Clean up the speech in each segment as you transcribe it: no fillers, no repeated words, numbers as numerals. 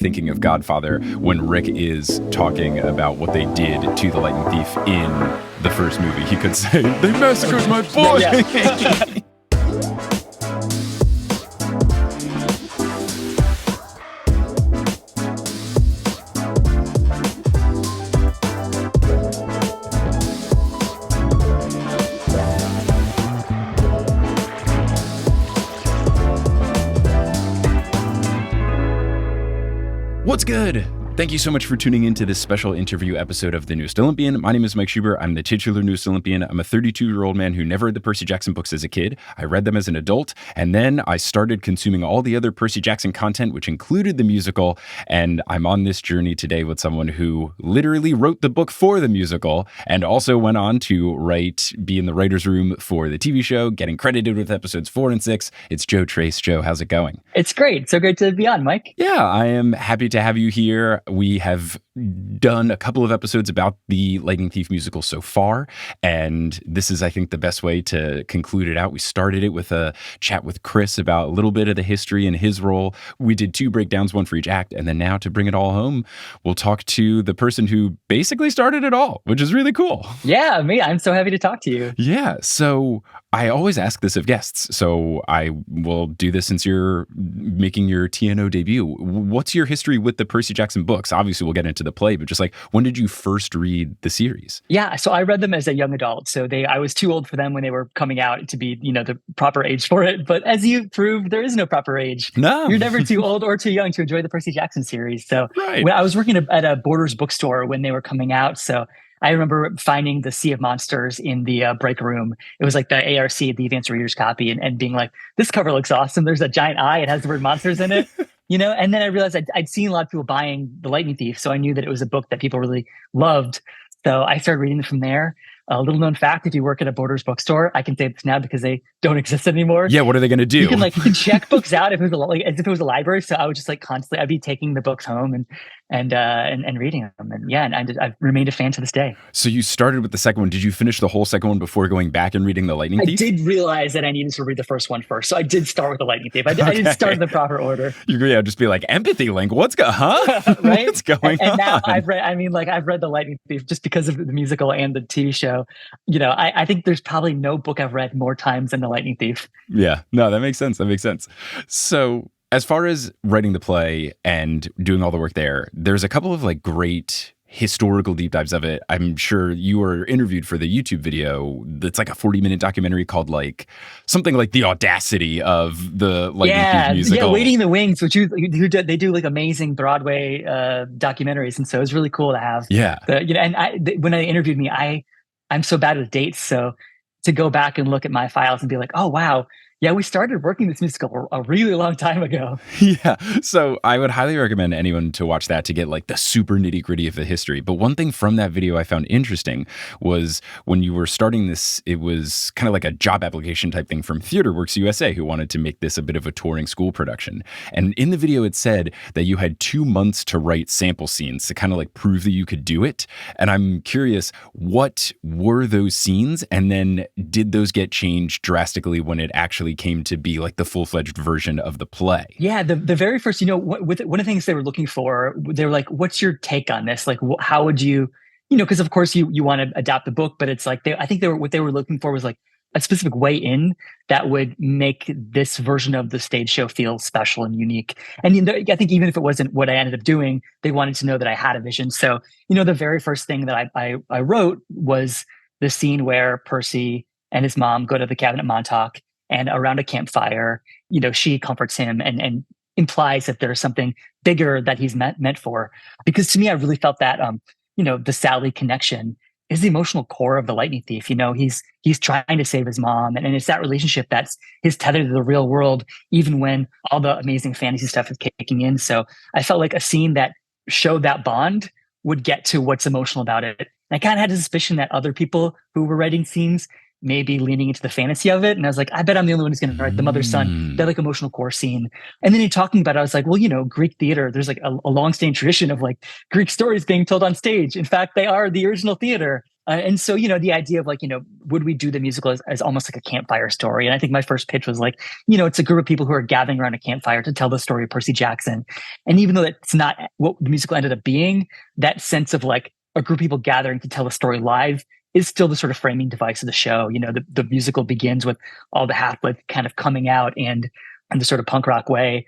thinking of Godfather when Rick is talking about what they did to the Lightning Thief in the first movie. He could say, "They massacred my boy." Yeah. What's good? Thank you so much for tuning into this special interview episode of The Newest Olympian. My name is Mike Schubert. I'm the titular Newest Olympian. I'm a 32-year-old man who never read the Percy Jackson books as a kid. I read them as an adult, and then I started consuming all the other Percy Jackson content, which included the musical, and I'm on this journey today with someone who literally wrote the book for the musical and also went on to be in the writer's room for the TV show, getting credited with episodes 4 and 6. It's Joe Tracz. Joe, how's it going? It's great. So great to be on, Mike. Yeah, I am happy to have you here. We have done a couple of episodes about the Lightning Thief musical so far, and this is, I think, the best way to conclude it out. We started it with a chat with Chris about a little bit of the history and his role. We did 2 breakdowns, one for each act, and then now to bring it all home, we'll talk to the person who basically started it all, which is really cool. Yeah, me. I'm so happy to talk to you. Yeah, so I always ask this of guests, so I will do this since you're making your TNO debut. What's your history with the Percy Jackson books? Obviously, we'll get into the play, but just like, when did you first read the series? Yeah, so I read them as a young adult. So I was too old for them when they were coming out to be, the proper age for it. But as you proved, there is no proper age. No. You're never too old or too young to enjoy the Percy Jackson series. So right. When I was working at a Borders bookstore when they were coming out. So I remember finding the Sea of Monsters in the break room. It was like the ARC, the Advanced Reader's Copy, and being like, this cover looks awesome. There's a giant eye. It has the word monsters in it. And then I realized I'd seen a lot of people buying The Lightning Thief. So I knew that it was a book that people really loved. So I started reading it from there. A little known fact, if you work at a Borders bookstore, I can say this now because they don't exist anymore. Yeah, what are they going to do? You can check books out if it was as if it was a library. So I would just constantly, I'd be taking the books home and reading them. And I've remained a fan to this day. So you started with the second one. Did you finish the whole second one before going back and reading The Lightning Thief? I did realize that I needed to read the first one first. So I did start with The Lightning Thief. I didn't start in the proper order. You're just be like, empathy link. Right? What's going on? And now I've read The Lightning Thief just because of the musical and the TV show. I think there's probably no book I've read more times than The Lightning Thief. Yeah, no, that makes sense. So as far as writing the play and doing all the work there, there's a couple of great historical deep dives of it. I'm sure you were interviewed for the YouTube video that's like a 40-minute documentary called something like The Audacity of the Lightning Thief musical. Yeah, Waiting in the Wings, which they do amazing Broadway documentaries, and so it's really cool to have. Yeah, when they interviewed me, I'm so bad with dates, so to go back and look at my files and be like, oh wow, yeah, we started working this musical a really long time ago. Yeah. So I would highly recommend anyone to watch that to get the super nitty gritty of the history. But one thing from that video I found interesting was when you were starting this, it was kind of like a job application type thing from TheaterWorks USA, who wanted to make this a bit of a touring school production. And in the video, it said that you had 2 months to write sample scenes to kind of prove that you could do it. And I'm curious, what were those scenes? And then did those get changed drastically when it actually came to be the full-fledged version of the play? Yeah, the very first, one of the things they were looking for, they were like, what's your take on this? How would you, because of course you want to adapt the book, but it's what they were looking for was a specific way in that would make this version of the stage show feel special and unique. And I think even if it wasn't what I ended up doing, they wanted to know that I had a vision. So, the very first thing that I wrote was the scene where Percy and his mom go to the cabin at Montauk, and around a campfire, she comforts him and implies that there's something bigger that he's meant for. Because to me, I really felt that, the Sally connection is the emotional core of the Lightning Thief. He's trying to save his mom, and it's that relationship that's his tether to the real world, even when all the amazing fantasy stuff is kicking in. So I felt like a scene that showed that bond would get to what's emotional about it. And I kind of had a suspicion that other people who were writing scenes maybe leaning into the fantasy of it. And I was like, I bet I'm the only one who's going to write the mother's son, that emotional core scene. And then talking about it, I was like, well, Greek theater, there's a long-standing tradition of Greek stories being told on stage. In fact, they are the original theater. And so, the idea of like, would we do the musical as almost like a campfire story? And I think my first pitch was like, it's a group of people who are gathering around a campfire to tell the story of Percy Jackson. And even though that's not what the musical ended up being, that sense of like a group of people gathering to tell the story live is still the sort of framing device of the show. The musical begins with all the Half-Blood kind of coming out and in the sort of punk rock way,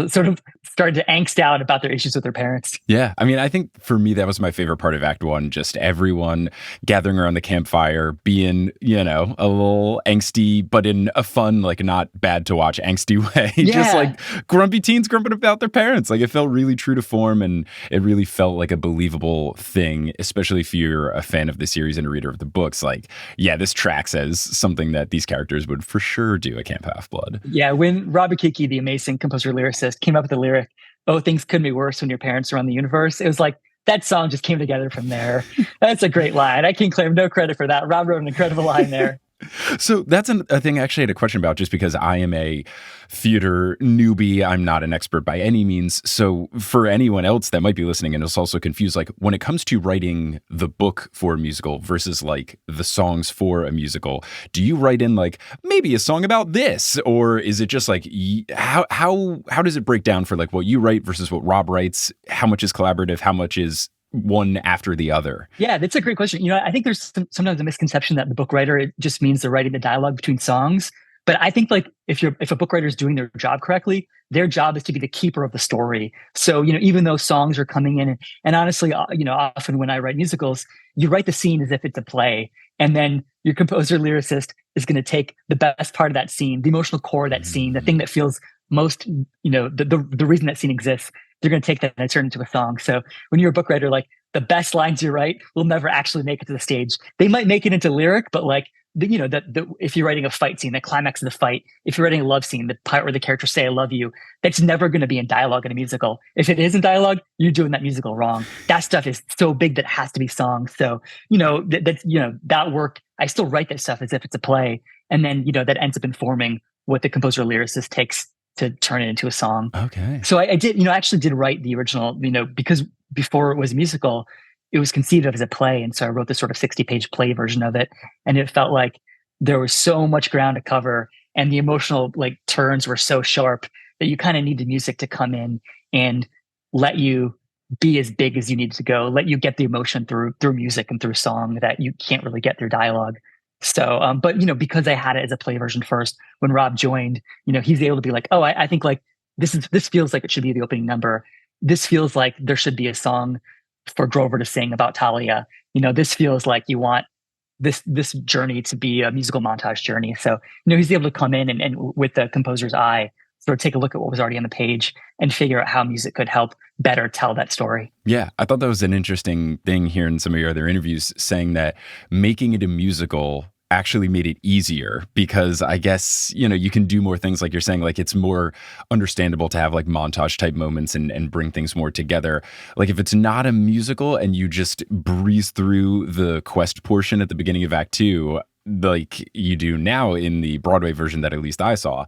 sort of started to angst out about their issues with their parents. Yeah. I mean, I think for me, that was my favorite part of Act One, just everyone gathering around the campfire, being, a little angsty, but in a fun, like not bad to watch, angsty way. Yeah. Just like grumpy teens grumping about their parents. Like it felt really true to form, and it really felt like a believable thing, especially if you're a fan of the series and a reader of the books. Like, yeah, this tracks as something that these characters would for sure do at Camp Half-Blood. Yeah. When Robbie Kiki, the amazing composer lyricist, came up with the lyric, "Oh, things couldn't be worse when your parents run the universe," it was like that song just came together from there. That's a great line. I can claim no credit for that. Rob wrote an incredible line there. So that's a thing I actually had a question about, just because I am a theater newbie. I'm not an expert by any means. So for anyone else that might be listening and is also confused, like when it comes to writing the book for a musical versus like the songs for a musical, do you write in like maybe a song about this, or is it just like how does it break down for like what you write versus what Rob writes? How much is collaborative? How much is one after the other? Yeah, that's a great question. I think there's sometimes a misconception that the book writer, it just means they're writing the dialogue between songs. But I think like if a book writer is doing their job correctly, their job is to be the keeper of the story. So, even though songs are coming in and honestly, often when I write musicals, you write the scene as if it's a play. And then your composer lyricist is going to take the best part of that scene, the emotional core of that scene, the thing that feels most, the reason that scene exists. They're going to take that and turn it into a song. So when you're a book writer, like the best lines you write will never actually make it to the stage. They might make it into lyric, but like, if you're writing a fight scene, the climax of the fight, if you're writing a love scene, the part where the characters say, "I love you," that's never going to be in dialogue in a musical. If it is in dialogue, you're doing that musical wrong. That stuff is so big that it has to be song. So, that work, I still write that stuff as if it's a play. And then, that ends up informing what the composer lyricist takes to turn it into a song. Okay. So I did, I actually did write the original, because before it was a musical, it was conceived of as a play. And so I wrote this sort of 60-page play version of it. And it felt like there was so much ground to cover, and the emotional like turns were so sharp that you kind of need the music to come in and let you be as big as you need to go, let you get the emotion through music and through song that you can't really get through dialogue. So, but because I had it as a play version first, when Rob joined, he's able to be like, "Oh, I think like this feels like it should be the opening number. This feels like there should be a song for Grover to sing about Talia. This feels like you want this journey to be a musical montage journey." So, he's able to come in and with the composer's eye, sort of take a look at what was already on the page and figure out how music could help better tell that story. Yeah, I thought that was an interesting thing here in some of your other interviews, saying that making it a musical actually made it easier because I guess, you can do more things like you're saying, like it's more understandable to have like montage type moments and bring things more together. Like if it's not a musical and you just breeze through the quest portion at the beginning of Act Two, like you do now in the Broadway version that at least I saw,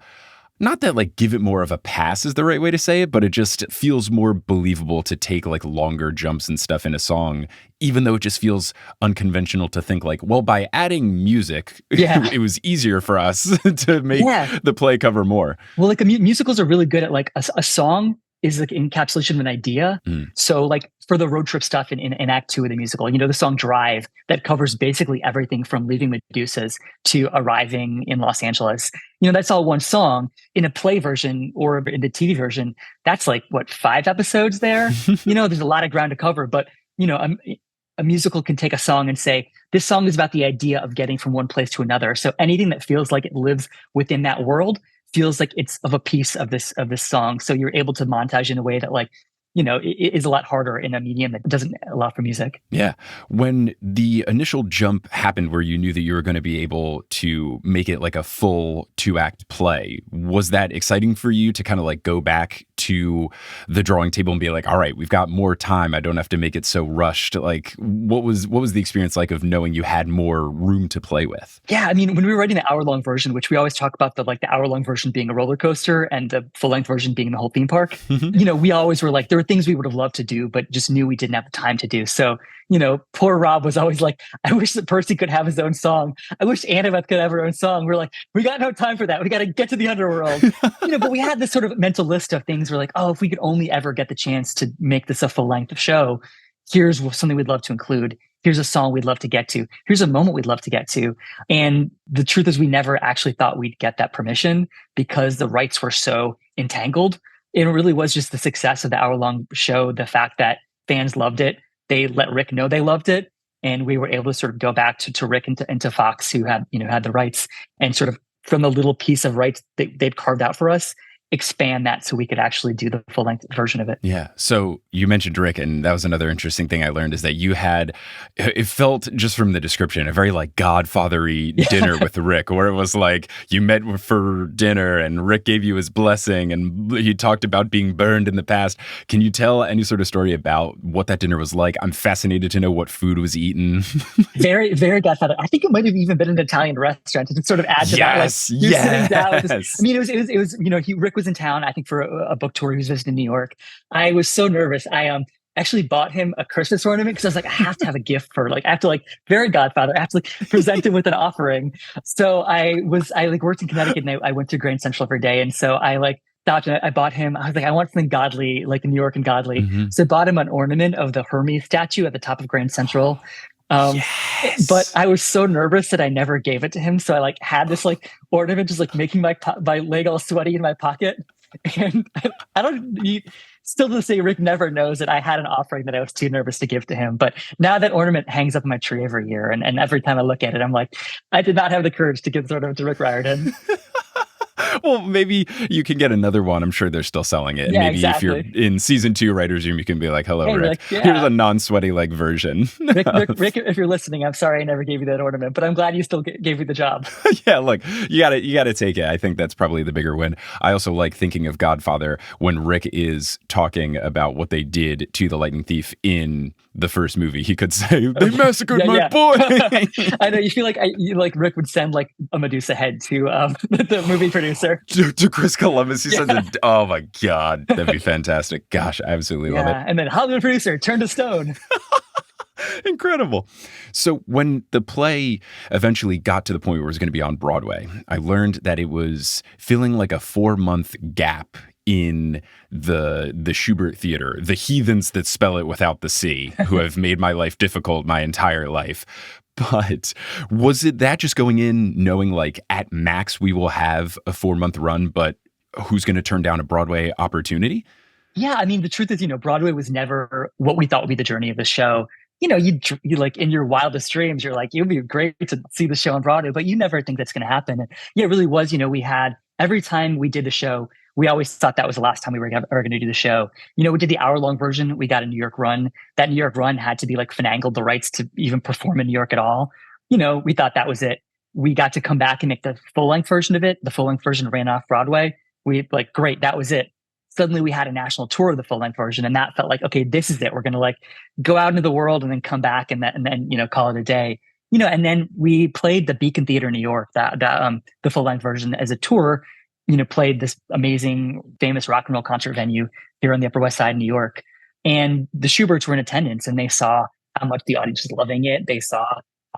not that like give it more of a pass is the right way to say it, but it just feels more believable to take like longer jumps and stuff in a song, even though it just feels unconventional to think like, well, by adding music, it was easier for us to make the play cover more. Well, like musicals are really good at like a song is like encapsulation of an idea. So like for the road trip stuff in Act Two of the musical, the song Drive that covers basically everything from leaving Medusa's to arriving in Los Angeles. That's all one song. In a play version or in the TV version, that's like what, 5 episodes there? There's a lot of ground to cover, but a musical can take a song and say, this song is about the idea of getting from one place to another. So anything that feels like it lives within that world feels like it's of a piece of this song. So you're able to montage in a way that like, it is a lot harder in a medium that doesn't allow for music. Yeah. When the initial jump happened where you knew that you were going to be able to make it like a full 2-act play, was that exciting for you to kind of like go back to the drawing table and be like, all right, we've got more time. I don't have to make it so rushed. Like what was the experience like of knowing you had more room to play with? Yeah. I mean, when we were writing the hour-long version, which we always talk about the hour-long version being a roller coaster and the full-length version being the whole theme park, we always were like, there were things we would have loved to do, but just knew we didn't have the time to do. So, poor Rob was always like, I wish that Percy could have his own song. I wish Annabeth could have her own song. We're like, we got no time for that. We got to get to the underworld. But we had this sort of mental list of things. We're like, oh, if we could only ever get the chance to make this a full length show, here's something we'd love to include. Here's a song we'd love to get to. Here's a moment we'd love to get to. And the truth is we never actually thought we'd get that permission because the rights were so entangled. It really was just the success of the hour-long show, the fact that fans loved it. They let Rick know they loved it. And we were able to sort of go back to Rick and to Fox, who had the rights, and sort of from the little piece of rights they'd carved out for us, expand that so we could actually do the full length version of it. Yeah. So you mentioned Rick, and that was another interesting thing I learned is that you had, it felt just from the description, a very like Godfather-y dinner with Rick, where it was like you met for dinner and Rick gave you his blessing and he talked about being burned in the past. Can you tell any sort of story about what that dinner was like? I'm fascinated to know what food was eaten. Very, very Godfather. I think it might have even been an Italian restaurant to sort of add to that. Like, you're sitting down with this, it was Rick was in town, I think, for a book tour. He was visiting New York. I was so nervous. I actually bought him a Christmas ornament because I was like, I have to have a gift for I have to very Godfather. I have to present him with an offering. So I worked in Connecticut and I went to Grand Central every day. And so I stopped and I bought him, I was like, I want something godly, like the New York and godly. Mm-hmm. So I bought him an ornament of the Hermes statue at the top of Grand Central. Yes. But I was so nervous that I never gave it to him. So I had this ornament just making my leg all sweaty in my pocket. And I don't still to say Rick never knows that I had an offering that I was too nervous to give to him. But now that ornament hangs up in my tree every year. And every time I look at it, I'm like, I did not have the courage to give this ornament to Rick Riordan. Well, maybe you can get another one. I'm sure they're still selling it. Yeah, maybe exactly. If you're in season 2 writer's room, you can be like, hello, hey, Rick. yeah. Here's a non-sweaty version. Rick, if you're listening, I'm sorry I never gave you that ornament, but I'm glad you still gave me the job. Yeah, look, you gotta take it. I think that's probably the bigger win. I also like thinking of Godfather when Rick is talking about what they did to the Lightning Thief in the first movie. He could say, they massacred my boy. I know, you feel like Rick would send a Medusa head to the movie producer. To Chris Columbus. He says, oh my God, that'd be fantastic. Gosh, I absolutely love it. And then Hollywood producer turned to stone. Incredible. So when the play eventually got to the point where it was going to be on Broadway, I learned that it was feeling like a 4-month gap in the Schubert theater, the heathens that spell it without the C, who have made my life difficult my entire life. But was it that just going in knowing at max we will have a 4-month run, but who's going to turn down a Broadway opportunity? Yeah, I mean, the truth is, Broadway was never what we thought would be the journey of the show. You in your wildest dreams, you're like, it would be great to see the show on Broadway, but you never think that's going to happen. And yeah, it really was. We had, every time we did the show, we always thought that was the last time we were going to do the show. We did the hour-long version. We got a New York run. That New York run had to be finagled the rights to even perform in New York at all. We thought that was it. We got to come back and make the full-length version of it. The full-length version ran off Broadway. We great, that was it. Suddenly we had a national tour of the full-length version, and that felt like, okay, this is it. We're going to go out into the world and then come back and then call it a day. And then we played the Beacon Theater in New York, the full-length version as a tour. Played this amazing, famous rock and roll concert venue here on the Upper West Side in New York. And the Shuberts were in attendance, and they saw how much the audience was loving it. They saw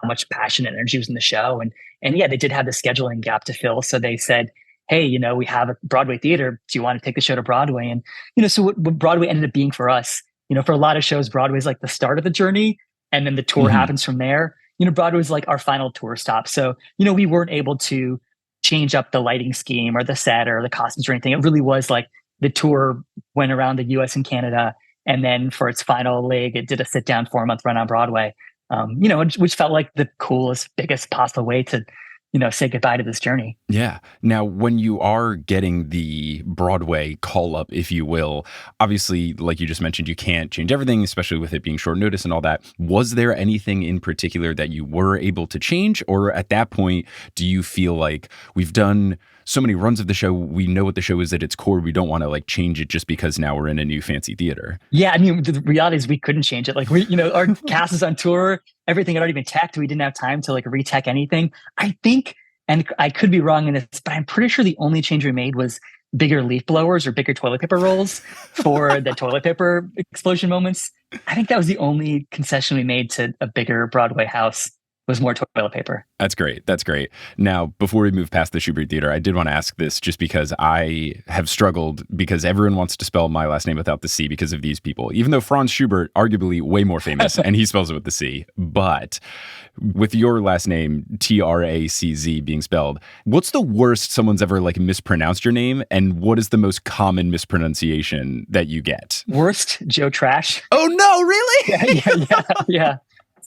how much passion and energy was in the show. And yeah, they did have the scheduling gap to fill. So they said, hey, we have a Broadway theater. Do you want to take the show to Broadway? And, so what Broadway ended up being for us, for a lot of shows, Broadway is the start of the journey. And then the tour happens from there. Broadway was our final tour stop. So, we weren't able to change up the lighting scheme or the set or the costumes or anything. It really was the tour went around the US and Canada. And then for its final leg, it did a sit down 4-month run on Broadway, which felt like the coolest, biggest possible way to, say goodbye to this journey. Yeah. Now, when you are getting the Broadway call up, if you will, obviously, like you just mentioned, you can't change everything, especially with it being short notice and all that. Was there anything in particular that you were able to change? Or at that point, do you feel like we've done so many runs of the show, we know what the show is at its core, we don't want to change it just because now we're in a new fancy theater? Yeah, I mean, the reality is we couldn't change it. Our cast is on tour, everything had already been teched. We didn't have time to retech anything. I think, and I could be wrong in this, but I'm pretty sure the only change we made was bigger leaf blowers or bigger toilet paper rolls for the toilet paper explosion moments. I think that was the only concession we made to a bigger Broadway house was more toilet paper. That's great. That's great. Now, before we move past the Schubert Theater, I did want to ask this just because I have struggled because everyone wants to spell my last name without the C because of these people, even though Franz Schubert, arguably way more famous, and he spells it with the C. But with your last name, Tracz being spelled, what's the worst someone's ever like mispronounced your name? And what is the most common mispronunciation that you get? Worst, Joe Tracz. Oh, no, really? Yeah.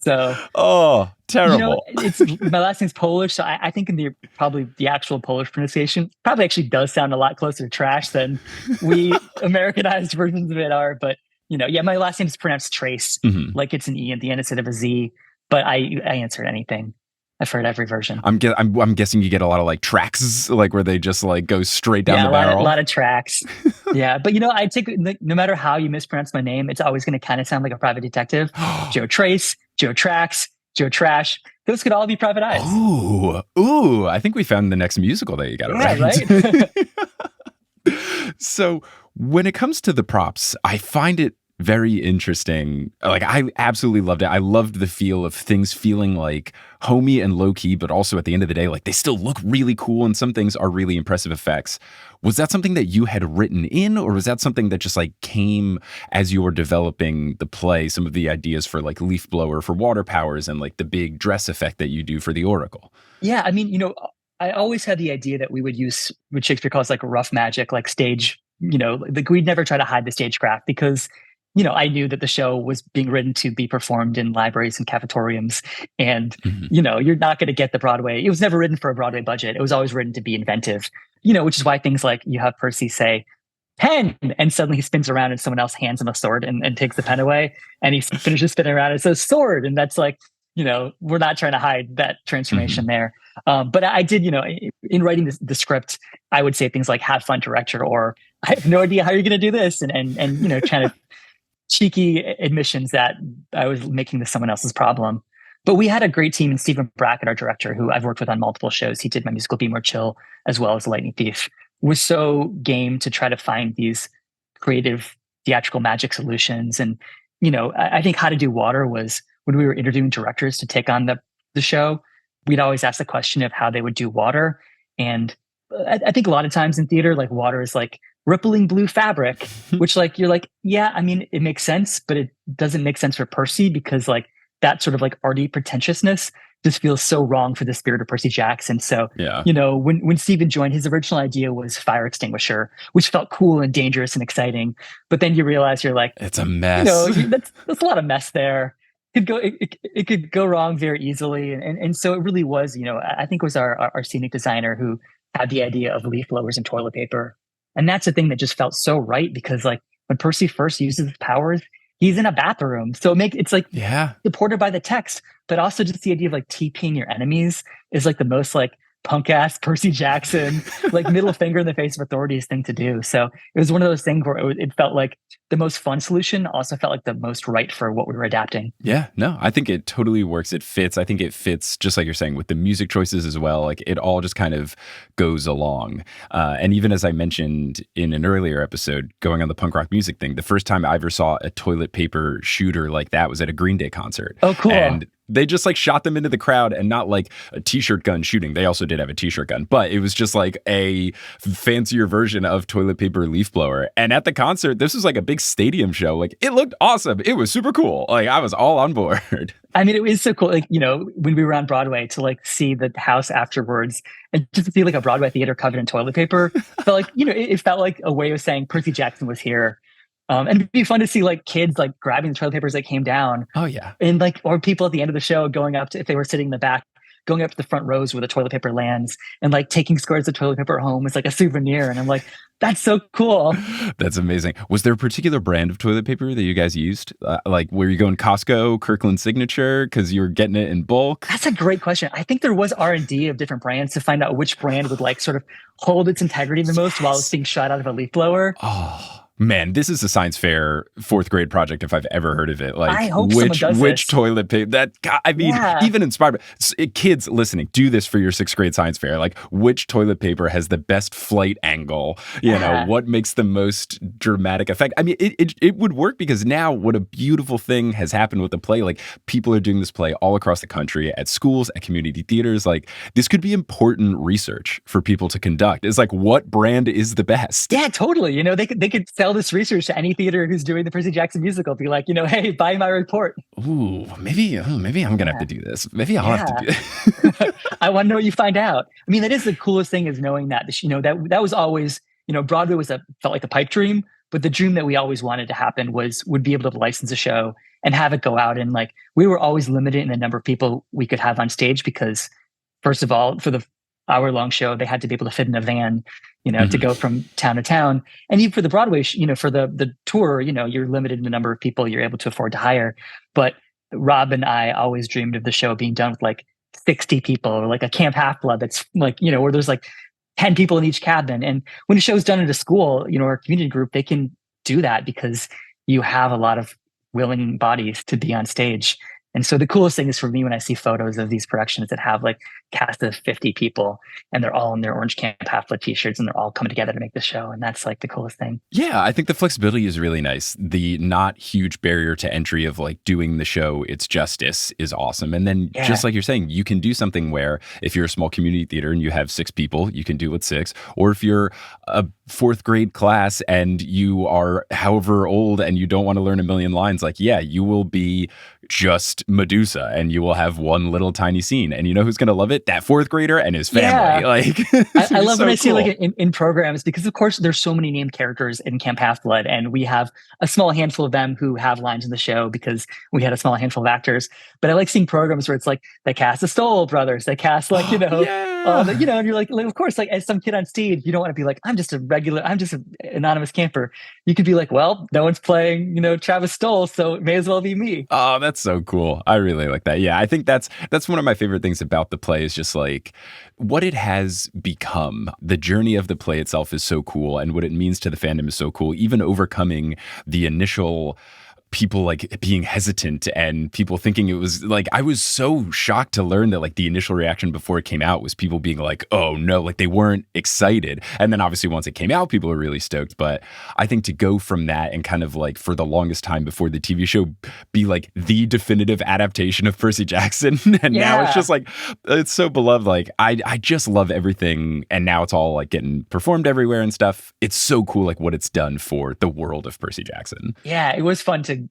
So, oh, terrible. You know, it's my last name's Polish, so I think in probably the actual Polish pronunciation probably actually does sound a lot closer to trash than we Americanized versions of it are. But my last name is pronounced Trace, like it's an E at the end instead of a Z. But I answered anything. I've heard every version. I'm guessing you get a lot of like tracks, like where they just like go straight down the barrel. A lot of tracks. Yeah, but I take no matter how you mispronounce my name, it's always going to kind of sound like a private detective. Joe Tracz, Joe Tracz, Joe Trash. Those could all be private eyes. Ooh! I think we found the next musical that you got it right. So when it comes to the props, I find it very interesting. Like, I absolutely loved it. I loved the feel of things feeling like homey and low key, but also at the end of the day, like they still look really cool and some things are really impressive effects. Was that something that you had written in, or was that something that just like came as you were developing the play, some of the ideas for like leaf blower for water powers and like the big dress effect that you do for the Oracle? Yeah, I mean, I always had the idea that we would use what Shakespeare calls like rough magic, like stage, like we'd never try to hide the stagecraft because I knew that the show was being written to be performed in libraries and cafetoriums. And, you're not going to get the Broadway. It was never written for a Broadway budget. It was always written to be inventive, which is why things like you have Percy say, pen, and suddenly he spins around and someone else hands him a sword and takes the pen away. And he finishes spinning around and says sword. And that's like, we're not trying to hide that transformation there. But I did, in writing the script, I would say things like have fun, director, or I have no idea how you're going to do this. And trying to cheeky admissions that I was making this someone else's problem. But we had a great team, and Stephen Brackett, our director, who I've worked with on multiple shows. He did my musical Be More Chill as well as Lightning Thief, was so game to try to find these creative theatrical magic solutions. And, I think How to Do Water was when we were interviewing directors to take on the show, we'd always ask the question of how they would do water. And I think a lot of times in theater, like water is like rippling blue fabric, which like, you're like, yeah, I mean, it makes sense, but it doesn't make sense for Percy because like that sort of like arty pretentiousness just feels so wrong for the spirit of Percy Jackson. So, when Stephen joined, his original idea was fire extinguisher, which felt cool and dangerous and exciting. But then you realize you're like, it's a mess. That's a lot of mess there. It could go wrong very easily. And so it really was, I think it was our scenic designer who had the idea of leaf blowers and toilet paper. And that's the thing that just felt so right because like when Percy first uses his powers, he's in a bathroom. So it's like supported by the text, but also just the idea of like TPing your enemies is like the most like punk ass Percy Jackson, like middle finger in the face of authorities thing to do. So it was one of those things where it felt like the most fun solution, also felt like the most right for what we were adapting. Yeah, no, I think it totally works. It fits. I think it fits just like you're saying with the music choices as well. Like it all just kind of goes along. And even as I mentioned in an earlier episode, going on the punk rock music thing, the first time I ever saw a toilet paper shooter like that was at a Green Day concert. Oh, cool. And they just like shot them into the crowd, and not like a t-shirt gun shooting. They also did have a t-shirt gun, but it was just like a fancier version of toilet paper leaf blower. And at the concert, this was like a big stadium show. Like it looked awesome. It was super cool. Like I was all on board. I mean, it was so cool. Like, when we were on Broadway to like see the house afterwards and just to see like a Broadway theater covered in toilet paper felt like, it felt like a way of saying Percy Jackson was here. And it'd be fun to see like kids like grabbing the toilet papers that came down. Oh yeah. And like, or people at the end of the show going up to, if they were sitting in the back, going up to the front rows where the toilet paper lands and like taking squares of toilet paper home as like a souvenir. And I'm like, that's so cool. That's amazing. Was there a particular brand of toilet paper that you guys used? Like were you going Costco, Kirkland Signature, because you were getting it in bulk? That's a great question. I think there was R&D of different brands to find out which brand would like sort of hold its integrity the most while it's being shot out of a leaf blower. Oh. Man, this is a science fair fourth grade project if I've ever heard of it. I Like hope someone does which this. toilet paper that God, I mean, Yeah. even inspired kids listening, do this for your sixth grade science fair. Like which toilet paper has the best flight angle? You know, Yeah. what makes the most dramatic effect? I mean, it would work because now what a beautiful thing has happened with the play. Like people are doing this play all across the country at schools, at community theaters. Like this could be important research for people to conduct. Is like what brand is the best? Yeah, totally. They could sell this research to any theater who's doing the Percy Jackson musical. Be like, hey, buy my report. Ooh, maybe I'm gonna have to do this. Maybe I'll have to do it. I want to know what you find out. I mean, that is the coolest thing is knowing that, that was always, Broadway felt like a pipe dream, but the dream that we always wanted to happen would be able to license a show and have it go out. And like, we were always limited in the number of people we could have on stage because first of all, for the hour-long show, they had to be able to fit in a van, to go from town to town. And even for the Broadway, for the tour, you're limited in the number of people you're able to afford to hire. But Rob and I always dreamed of the show being done with like 60 people or like a Camp Half-Blood that's like, where there's like 10 people in each cabin. And when a show's done at a school, or community group, they can do that because you have a lot of willing bodies to be on stage. And so the coolest thing is for me when I see photos of these productions that have like cast of 50 people and they're all in their Orange Camp Half-Blood t-shirts and they're all coming together to make the show. And that's like the coolest thing. Yeah, I think the flexibility is really nice. The not huge barrier to entry of like doing the show its justice is awesome. And then just like you're saying, you can do something where if you're a small community theater and you have 6 people, you can do it with 6. Or if you're a fourth grade class and you are however old and you don't want to learn a million lines, like, yeah, you will be just Medusa and you will have one little tiny scene. And you know who's going to love it? That fourth grader and his family. Yeah. Like, I love when I see cool. like in programs because of course there's so many named characters in Camp Half-Blood and we have a small handful of them who have lines in the show because we had a small handful of actors. But I like seeing programs where it's like they cast the Stoll brothers, they cast like, and you're like, of course, like as some kid on stage, you don't want to be like, I'm just an anonymous camper. You could be like, well, no one's playing, Travis Stoll, so it may as well be me. Oh, that's so cool. I really like that. Yeah, I think that's one of my favorite things about the play is just like what it has become. The journey of the play itself is so cool and what it means to the fandom is so cool. Even overcoming the initial people like being hesitant and people thinking it was like, I was so shocked to learn that like the initial reaction before it came out was people being like, oh no, like they weren't excited. And then obviously once it came out, people were really stoked. But I think to go from that and kind of like for the longest time before the TV show be like the definitive adaptation of Percy Jackson. And now it's just like, it's so beloved. Like I just love everything. And now it's all like getting performed everywhere and stuff. It's so cool. Like what it's done for the world of Percy Jackson. Yeah, it was fun to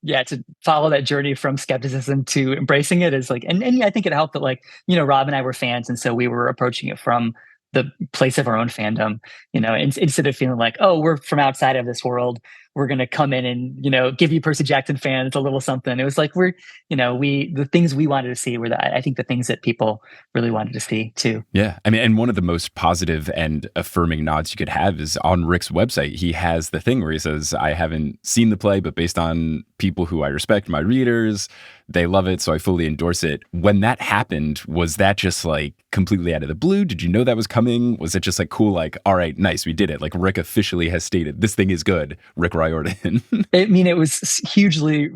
follow that journey from skepticism to embracing it is like, and I think it helped that like, Rob and I were fans. And so we were approaching it from the place of our own fandom, instead of feeling like, oh, we're from outside of this world. We're going to come in and, give you Percy Jackson fans a little something. It was like, the things we wanted to see were I think the things that people really wanted to see too. Yeah. I mean, and one of the most positive and affirming nods you could have is on Rick's website. He has the thing where he says, I haven't seen the play, but based on people who I respect, my readers, they love it. So I fully endorse it. When that happened, was that just like completely out of the blue? Did you know that was coming? Was it just like cool? Like, all right, nice. We did it. Like Rick officially has stated this thing is good. Rick Riordan. I mean, it was hugely,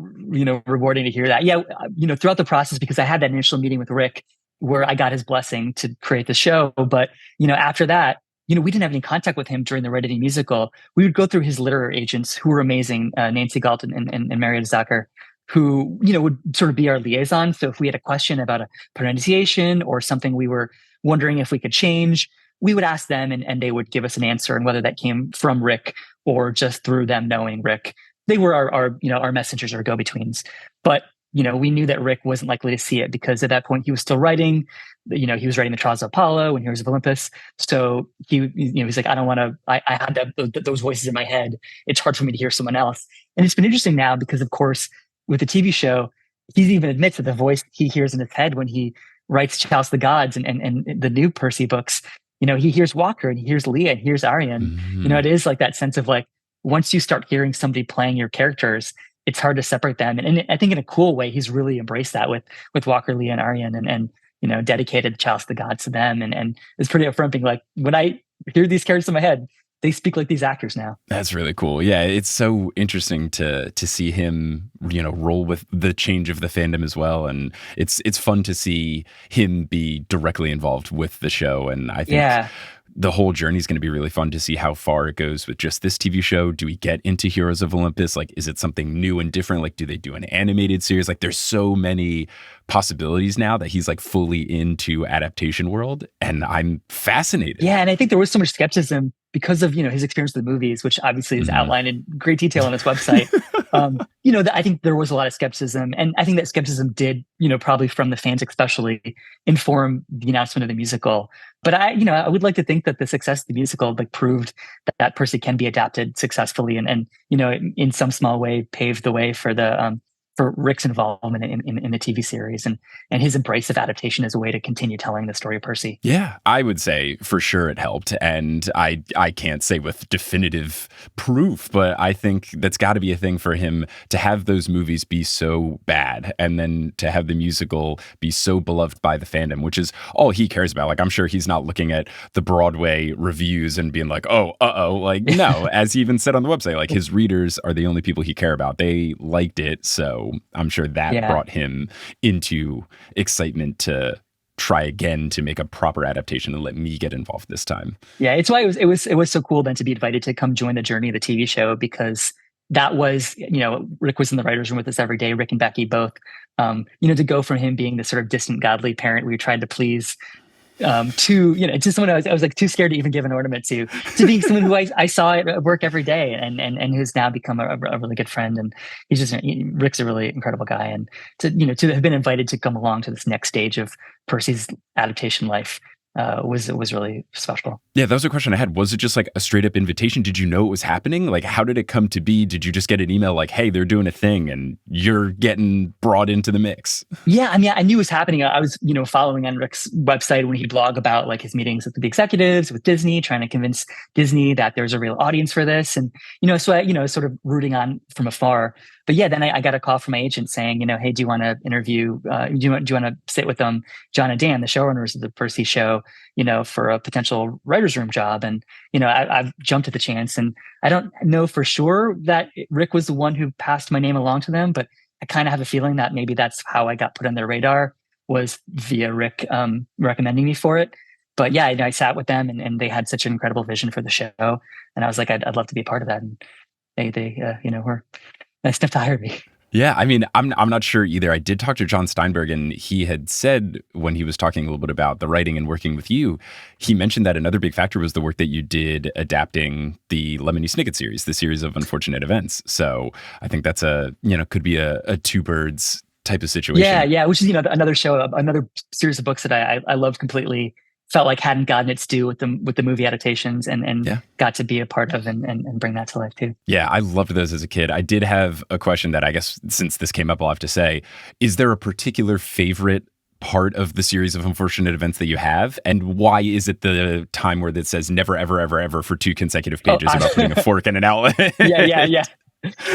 rewarding to hear that. Yeah. Throughout the process, because I had that initial meeting with Rick where I got his blessing to create the show. But, after that, we didn't have any contact with him during the Riordan musical. We would go through his literary agents who were amazing, Nancy Galton and Marietta Zucker, who, would sort of be our liaison. So if we had a question about a pronunciation or something we were wondering if we could change, we would ask them and they would give us an answer. And whether that came from Rick or just through them knowing Rick, they were our messengers or go-betweens. But, we knew that Rick wasn't likely to see it because at that point he was still writing, he was writing the Trials of Apollo and Heroes of Olympus. So he's like, I don't want to, I had those voices in my head. It's hard for me to hear someone else. And it's been interesting now because of course, with the TV show, he even admits that the voice he hears in his head when he writes Chalice of the Gods and the new Percy books, he hears Walker and he hears Leah and he hears Arian. Mm-hmm. It is like that sense of like, once you start hearing somebody playing your characters, it's hard to separate them. And I think in a cool way, he's really embraced that with Walker, Leah, and Arian and dedicated Chalice of the Gods to them. And it's pretty affirming. Like when I hear these characters in my head, they speak like these actors now. That's really cool. Yeah, it's so interesting to see him, roll with the change of the fandom as well, and it's fun to see him be directly involved with the show. And I think the whole journey is going to be really fun to see how far it goes with just this TV show. Do we get into Heroes of Olympus? Like, is it something new and different? Like, do they do an animated series? Like, there's so many possibilities now that he's like fully into adaptation world, and I'm fascinated. Yeah, and I think there was so much skepticism because of his experience with the movies, which obviously is outlined in great detail on his website. I think there was a lot of skepticism, and I think that skepticism did, probably from the fans especially, inform the announcement of the musical. But I would like to think that the success of the musical like proved that Percy can be adapted successfully, and in some small way paved the way for the for Rick's involvement in the TV series and his embrace of adaptation as a way to continue telling the story of Percy. Yeah, I would say for sure it helped. And I can't say with definitive proof, but I think that's got to be a thing for him to have those movies be so bad and then to have the musical be so beloved by the fandom, which is all he cares about. Like, I'm sure he's not looking at the Broadway reviews and being like, oh, like, no, as he even said on the website, like his readers are the only people he care about. They liked it. So I'm sure that brought him into excitement to try again to make a proper adaptation and let me get involved this time. Yeah, it's why it was so cool then to be invited to come join the journey of the TV show, because that was, Rick was in the writer's room with us every day, Rick and Becky both, to go from him being this sort of distant, godly parent we tried to please to someone I was like too scared to even give an ornament to being someone who I saw at work every day and who's now become a really good friend. And Rick's a really incredible guy, and to have been invited to come along to this next stage of Percy's adaptation life was really special. Yeah, that was a question I had. Was it just like a straight up invitation? Did you know it was happening? Like, how did it come to be? Did you just get an email like, hey, they're doing a thing and you're getting brought into the mix? Yeah, I mean, I knew it was happening. I was, following on Rick's website when he'd blog about like his meetings with the executives, with Disney, trying to convince Disney that there's a real audience for this. And, so I, sort of rooting on from afar. But yeah, then I got a call from my agent saying, hey, do you want to interview, do you want to sit with John and Dan, the showrunners of the Percy show, for a potential writer's room job? And, I've jumped at the chance, and I don't know for sure that Rick was the one who passed my name along to them, but I kind of have a feeling that maybe that's how I got put on their radar, was via Rick recommending me for it. But yeah, I sat with them and they had such an incredible vision for the show. And I was like, I'd love to be a part of that. And they were nice enough to hire me. Yeah, I mean, I'm not sure either. I did talk to John Steinberg, and he had said when he was talking a little bit about the writing and working with you, he mentioned that another big factor was the work that you did adapting the Lemony Snicket series, the series of unfortunate events. So I think that's could be a two birds type of situation. Yeah, which is another show, another series of books that I loved completely. Felt like hadn't gotten its due with the movie adaptations and got to be a part of and bring that to life too. Yeah, I loved those as a kid. I did have a question that I guess since this came up, I'll have to say, is there a particular favorite part of the series of unfortunate events that you have? And why is it the time where it says never, ever, ever, ever for 2 consecutive pages about putting a fork in an outlet? Yeah.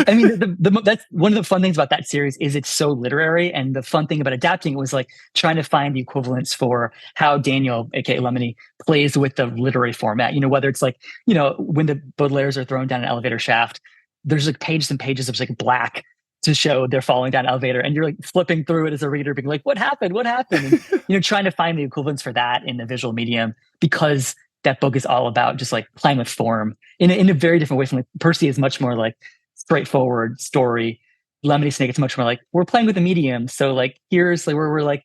I mean, that's one of the fun things about that series is it's so literary, and the fun thing about adapting it was like trying to find the equivalents for how Daniel, aka Lemony, plays with the literary format. Whether it's like when the Baudelaires are thrown down an elevator shaft, there's like pages and pages of like black to show they're falling down an elevator, and you're like flipping through it as a reader, being like, "What happened? What happened?" And, trying to find the equivalents for that in the visual medium, because that book is all about just like playing with form in a very different way. From like Percy is much more like straightforward story. Lemony Snicket's much more like, we're playing with the medium. So like, here's like where we're like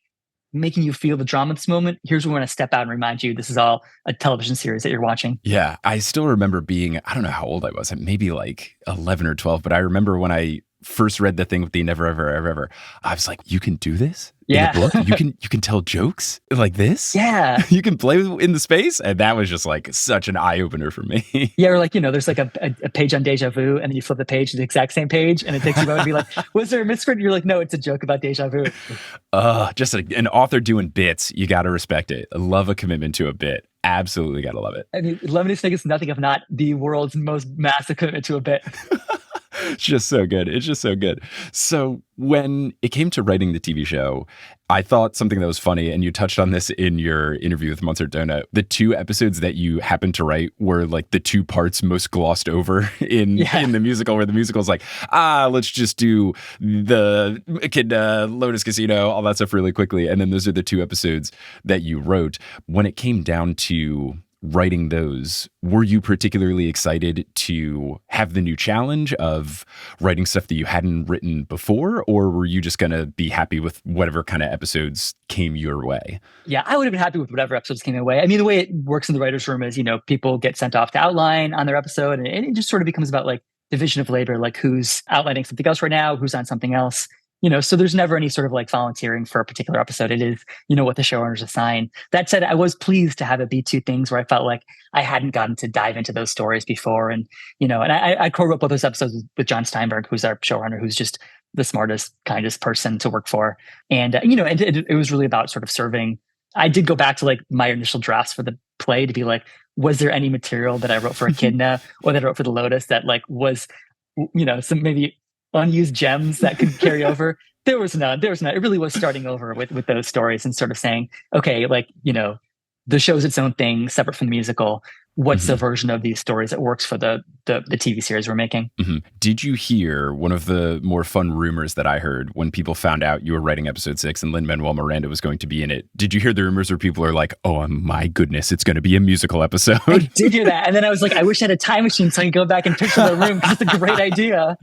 making you feel the drama of this moment. Here's where we're going to step out and remind you this is all a television series that you're watching. Yeah. I still remember being, I don't know how old I was, maybe like 11 or 12, but I remember when I first read the thing with the never, ever, ever, ever, I was like, you can do this? Yeah. In a book? You can tell jokes like this? Yeah. You can play in the space? And that was just like such an eye-opener for me. Yeah, or like, there's like a page on deja vu, and then you flip the page to the exact same page, and it takes you a moment to be like, was there a misprint? You're like, no, it's a joke about deja vu. Just an author doing bits. You got to respect it. I love a commitment to a bit. Absolutely got to love it. I mean, Lemony Snicket is nothing if not the world's most massive commitment to a bit. It's just so good. It's just so good. So when it came to writing the TV show, I thought something that was funny, and you touched on this in your interview with Mozart Dona. The two episodes that you happened to write were like the two parts most glossed over in the musical, where the musical's like, let's just do the Echidna, Lotus Casino, all that stuff really quickly. And then those are the two episodes that you wrote. When it came down to writing those, were you particularly excited to have the new challenge of writing stuff that you hadn't written before, or were you just going to be happy with whatever kind of episodes came your way? Yeah, I would have been happy with whatever episodes came my way. I mean, the way it works in the writer's room is, people get sent off to outline on their episode, and it just sort of becomes about like division of labor, like who's outlining something else right now, who's on something else. So there's never any sort of like volunteering for a particular episode. It is, what the showrunners assign. That said, I was pleased to have it be two things where I felt like I hadn't gotten to dive into those stories before. And, and I co-wrote both those episodes with John Steinberg, who's our showrunner, who's just the smartest, kindest person to work for. And, it was really about sort of serving. I did go back to like my initial drafts for the play to be like, was there any material that I wrote for Echidna or that I wrote for the Lotus that like was, some maybe unused gems that could carry over? There was none. It really was starting over with those stories and sort of saying, okay, like, the show's its own thing, separate from the musical. What's the version of these stories that works for the TV series we're making? Did you hear one of the more fun rumors that I heard when people found out you were writing episode 6 and Lin-Manuel Miranda was going to be in it? Did you hear the rumors where people are like, oh my goodness, it's going to be a musical episode? I did hear that. And then I was like, I wish I had a time machine so I could go back and picture the room, because it's a great idea.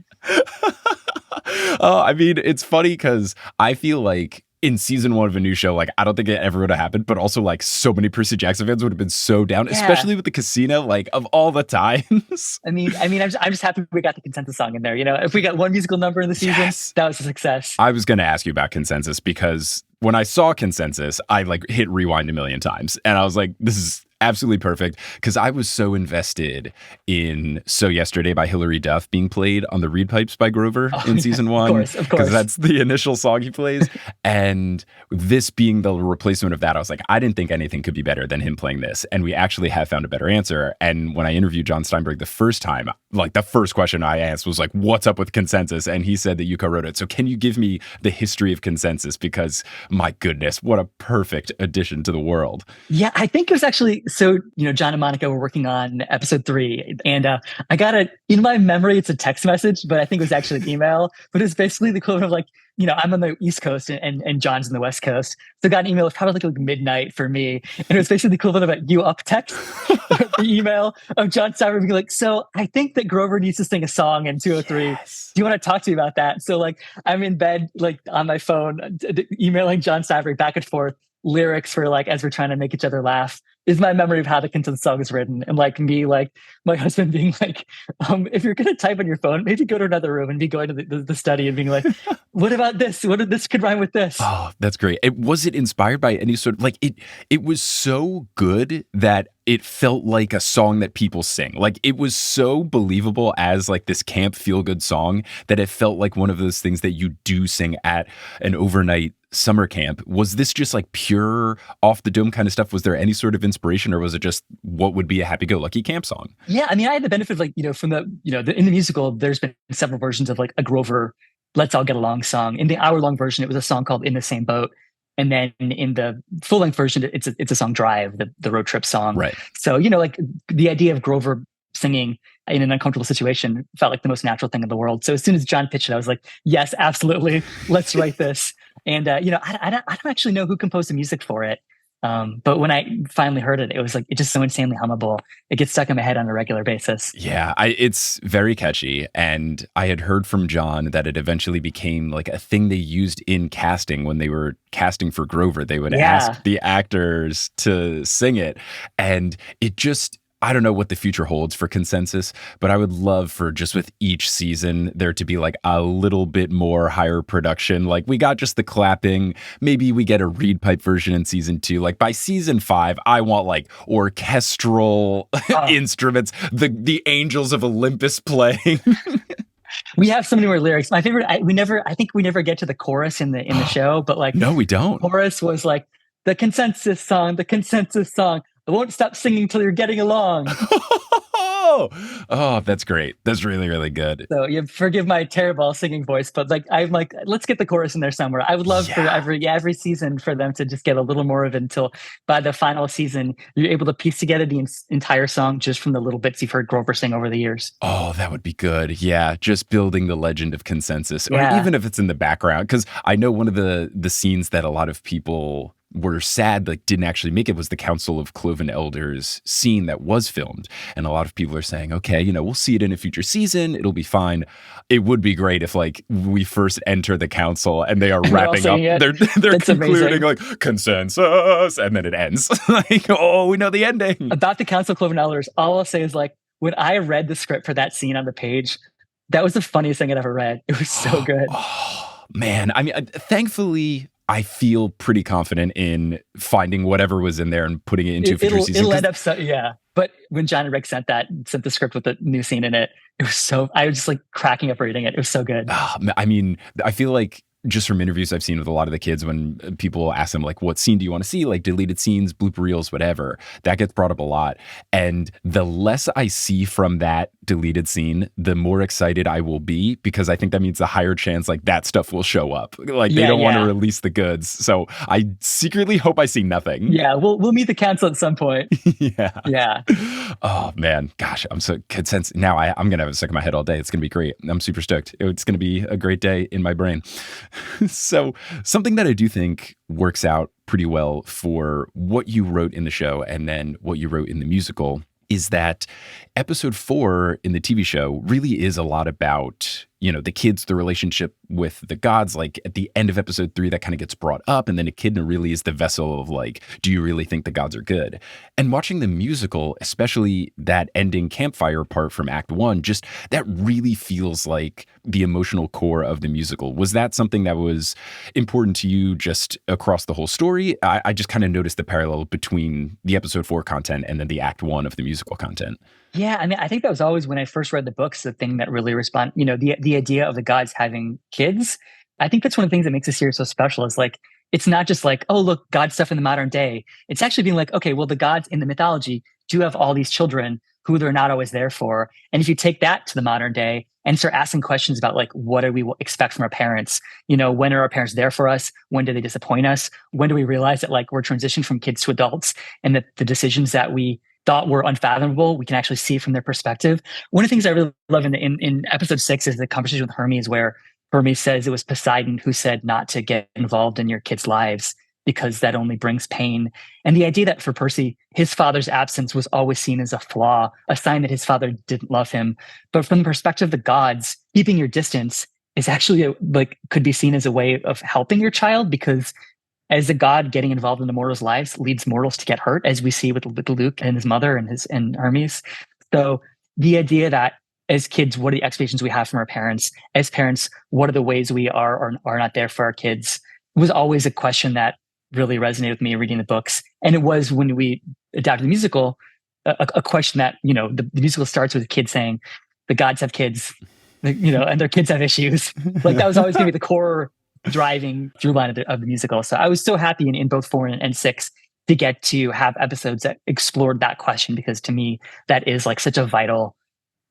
I mean, it's funny because I feel like in season 1 of a new show, like, I don't think it ever would have happened, but also like so many Percy Jackson fans would have been so down, especially with the casino, like of all the times. I mean, I'm just happy we got the consensus song in there. If we got one musical number in the season, that was a success. I was going to ask you about consensus because when I saw consensus, I like hit rewind a million times and I was like, this is absolutely perfect, because I was so invested in So Yesterday by Hilary Duff being played on the reed pipes by Grover in season 1. Of course. Because that's the initial song he plays. And this being the replacement of that, I was like, I didn't think anything could be better than him playing this. And we actually have found a better answer. And when I interviewed John Steinberg the first time, like the first question I asked was like, what's up with consensus? And he said that you co-wrote it. So can you give me the history of consensus? Because my goodness, what a perfect addition to the world. Yeah, I think it was actually, so, John and Monica were working on episode 3, and I got in my memory, it's a text message, but I think it was actually an email, but it's basically the equivalent of like, I'm on the East Coast and John's on the West Coast. So I got an email, it was probably like midnight for me. And it was basically the equivalent of a you up text, the email of John Steinberg being like, so I think that Grover needs to sing a song in 203. Yes. Do you want to talk to me about that? So like, I'm in bed, like on my phone, emailing John Steinberg back and forth, lyrics for like, as we're trying to make each other laugh, is my memory of how the consensus song is written. And like me, like my husband being like, if you're going to type on your phone, maybe go to another room and be going to the study and being like, what about this? This could rhyme with this? Oh, that's great. Was it inspired by any sort of like it was so good that it felt like a song that people sing. Like it was so believable as like this camp feel good song that it felt like one of those things that you do sing at an overnight summer camp. Was this just like pure off the dome kind of stuff? Was there any sort of inspiration, or was it just what would be a happy-go-lucky camp song? Yeah, I mean, I had the benefit of like, from the, in the musical, there's been several versions of like a Grover Let's All Get Along song. In the hour-long version, it was a song called In the Same Boat. And then in the full-length version, it's a song Drive, the road trip song. Right. So, like the idea of Grover singing in an uncomfortable situation felt like the most natural thing in the world. So as soon as John pitched it, I was like, yes, absolutely. Let's write this. And, I don't actually know who composed the music for it. But when I finally heard it, it was like, it's just so insanely hummable. It gets stuck in my head on a regular basis. Yeah, it's very catchy. And I had heard from John that it eventually became like a thing they used in casting. When they were casting for Grover, they would ask the actors to sing it. And it just, I don't know what the future holds for consensus, but I would love for just with each season there to be like a little bit more higher production. Like we got just the clapping. Maybe we get a reed pipe version in season 2. Like by season 5, I want like orchestral instruments, the Angels of Olympus playing. We have so many more lyrics. My favorite, I think we never get to the chorus in the show, but like, no, we don't. The chorus was like the consensus song. I won't stop singing till you're getting along. Oh, that's great. That's really, really good. So you forgive my terrible singing voice, but like I'm like, let's get the chorus in there somewhere. I would love for Yeah. every season for them to just get a little more of it until by the final season you're able to piece together the entire song just from the little bits you've heard Grover sing over the years. Oh, that would be good. Yeah, just building the legend of consensus, or Yeah. even if it's in the background. Because I know one of the scenes that a lot of people were sad like didn't actually make it was the Council of Cloven Elders scene that was filmed, and a lot of people are saying, okay, we'll see it in a future season. It'll be fine. It would be great if like we first enter the council and they are wrapping up. They're That's concluding amazing. like consensus, and then it ends. Like, oh, we know the ending. About the Council of Cloven Elders, all I'll say is like when I read the script for that scene on the page, that was the funniest thing I'd ever read. It was so good. Oh, man. I mean, thankfully, I feel pretty confident in finding whatever was in there and putting it into a future season. It'll end up so yeah. But when John and Rick sent the script with the new scene in it, it was so I was just like cracking up reading it. It was so good. I mean, I feel like just from interviews I've seen with a lot of the kids, when people ask them like, what scene do you want to see? Like deleted scenes, blooper reels, whatever, that gets brought up a lot. And the less I see from that deleted scene, the more excited I will be, because I think that means the higher chance like that stuff will show up. Like they don't want to release the goods. So I secretly hope I see nothing. Yeah, we'll meet the council at some point. Yeah. Yeah. Oh man, gosh, I'm so consensus. Now I'm gonna have it stuck in my head all day. It's gonna be great. I'm super stoked. It's gonna be a great day in my brain. So something that I do think works out pretty well for what you wrote in the show and then what you wrote in the musical is that episode 4 in the TV show really is a lot about, the kids, the relationship with the gods. Like at the end of episode 3, that kind of gets brought up. And then Echidna really is the vessel of like, do you really think the gods are good? And watching the musical, especially that ending campfire part from Act 1, just that really feels like the emotional core of the musical. Was that something that was important to you just across the whole story? I just kind of noticed the parallel between the episode 4 content and then the Act 1 of the musical content. Yeah, I mean, I think that was always when I first read the books, the thing that really the idea of the gods having kids. I think that's one of the things that makes the series so special is like, it's not just like, oh, look, God stuff in the modern day. It's actually being like, okay, well, the gods in the mythology do have all these children who they're not always there for. And if you take that to the modern day and start asking questions about like, what do we expect from our parents? When are our parents there for us? When do they disappoint us? When do we realize that like we're transitioned from kids to adults and that the decisions that we thought were unfathomable, we can actually see from their perspective. One of the things I really love in episode 6 is the conversation with Hermes, where Hermes says it was Poseidon who said not to get involved in your kids' lives because that only brings pain. And the idea that for Percy, his father's absence was always seen as a flaw, a sign that his father didn't love him. But from the perspective of the gods, keeping your distance is actually could be seen as a way of helping your child, because as a god, getting involved in the mortals' lives leads mortals to get hurt, as we see with Luke and his mother and Hermes. So the idea that as kids, what are the expectations we have from our parents? As parents, what are the ways we are or are not there for our kids? Was always a question that really resonated with me reading the books. And it was when we adapted the musical, a question that, the musical starts with kids saying, the gods have kids, and their kids have issues. Like that was always going to be the core driving through line of the musical. So I was so happy in both 4 and 6 to get to have episodes that explored that question, because to me, that is like such a vital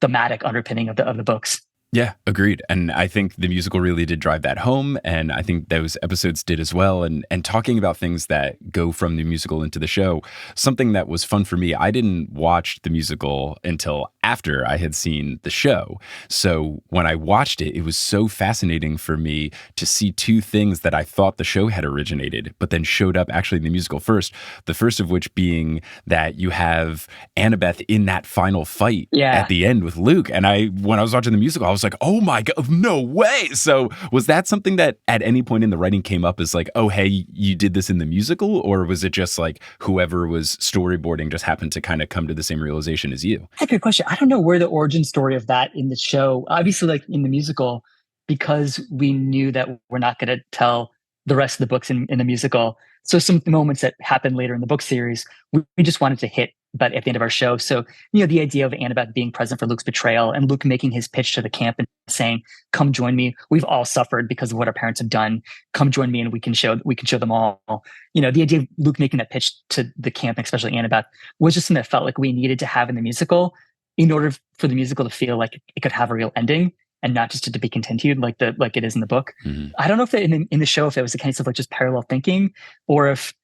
thematic underpinning of the books. Yeah, agreed. And I think the musical really did drive that home. And I think those episodes did as well. And talking about things that go from the musical into the show, something that was fun for me, I didn't watch the musical until after I had seen the show. So when I watched it, it was so fascinating for me to see 2 things that I thought the show had originated, but then showed up actually in the musical first. The first of which being that you have Annabeth in that final fight at the end with Luke. And when I was watching the musical, I was like, oh my God, no way. So was that something that at any point in the writing came up as like, oh, hey, you did this in the musical? Or was it just like whoever was storyboarding just happened to kind of come to the same realization as you? That's a good question. I don't know where the origin story of that in the show, obviously like in the musical, because we knew that we're not going to tell the rest of the books in the musical. So some moments that happened later in the book series, we just wanted to hit but at the end of our show. So, the idea of Annabeth being present for Luke's betrayal and Luke making his pitch to the camp and saying, come join me. We've all suffered because of what our parents have done. Come join me and we can show them all. The idea of Luke making that pitch to the camp, especially Annabeth, was just something that felt like we needed to have in the musical. in order for the musical to feel like it could have a real ending and not just to be continued like it is in the book. Mm-hmm. I don't know if in the show if it was a case of like just parallel thinking, or if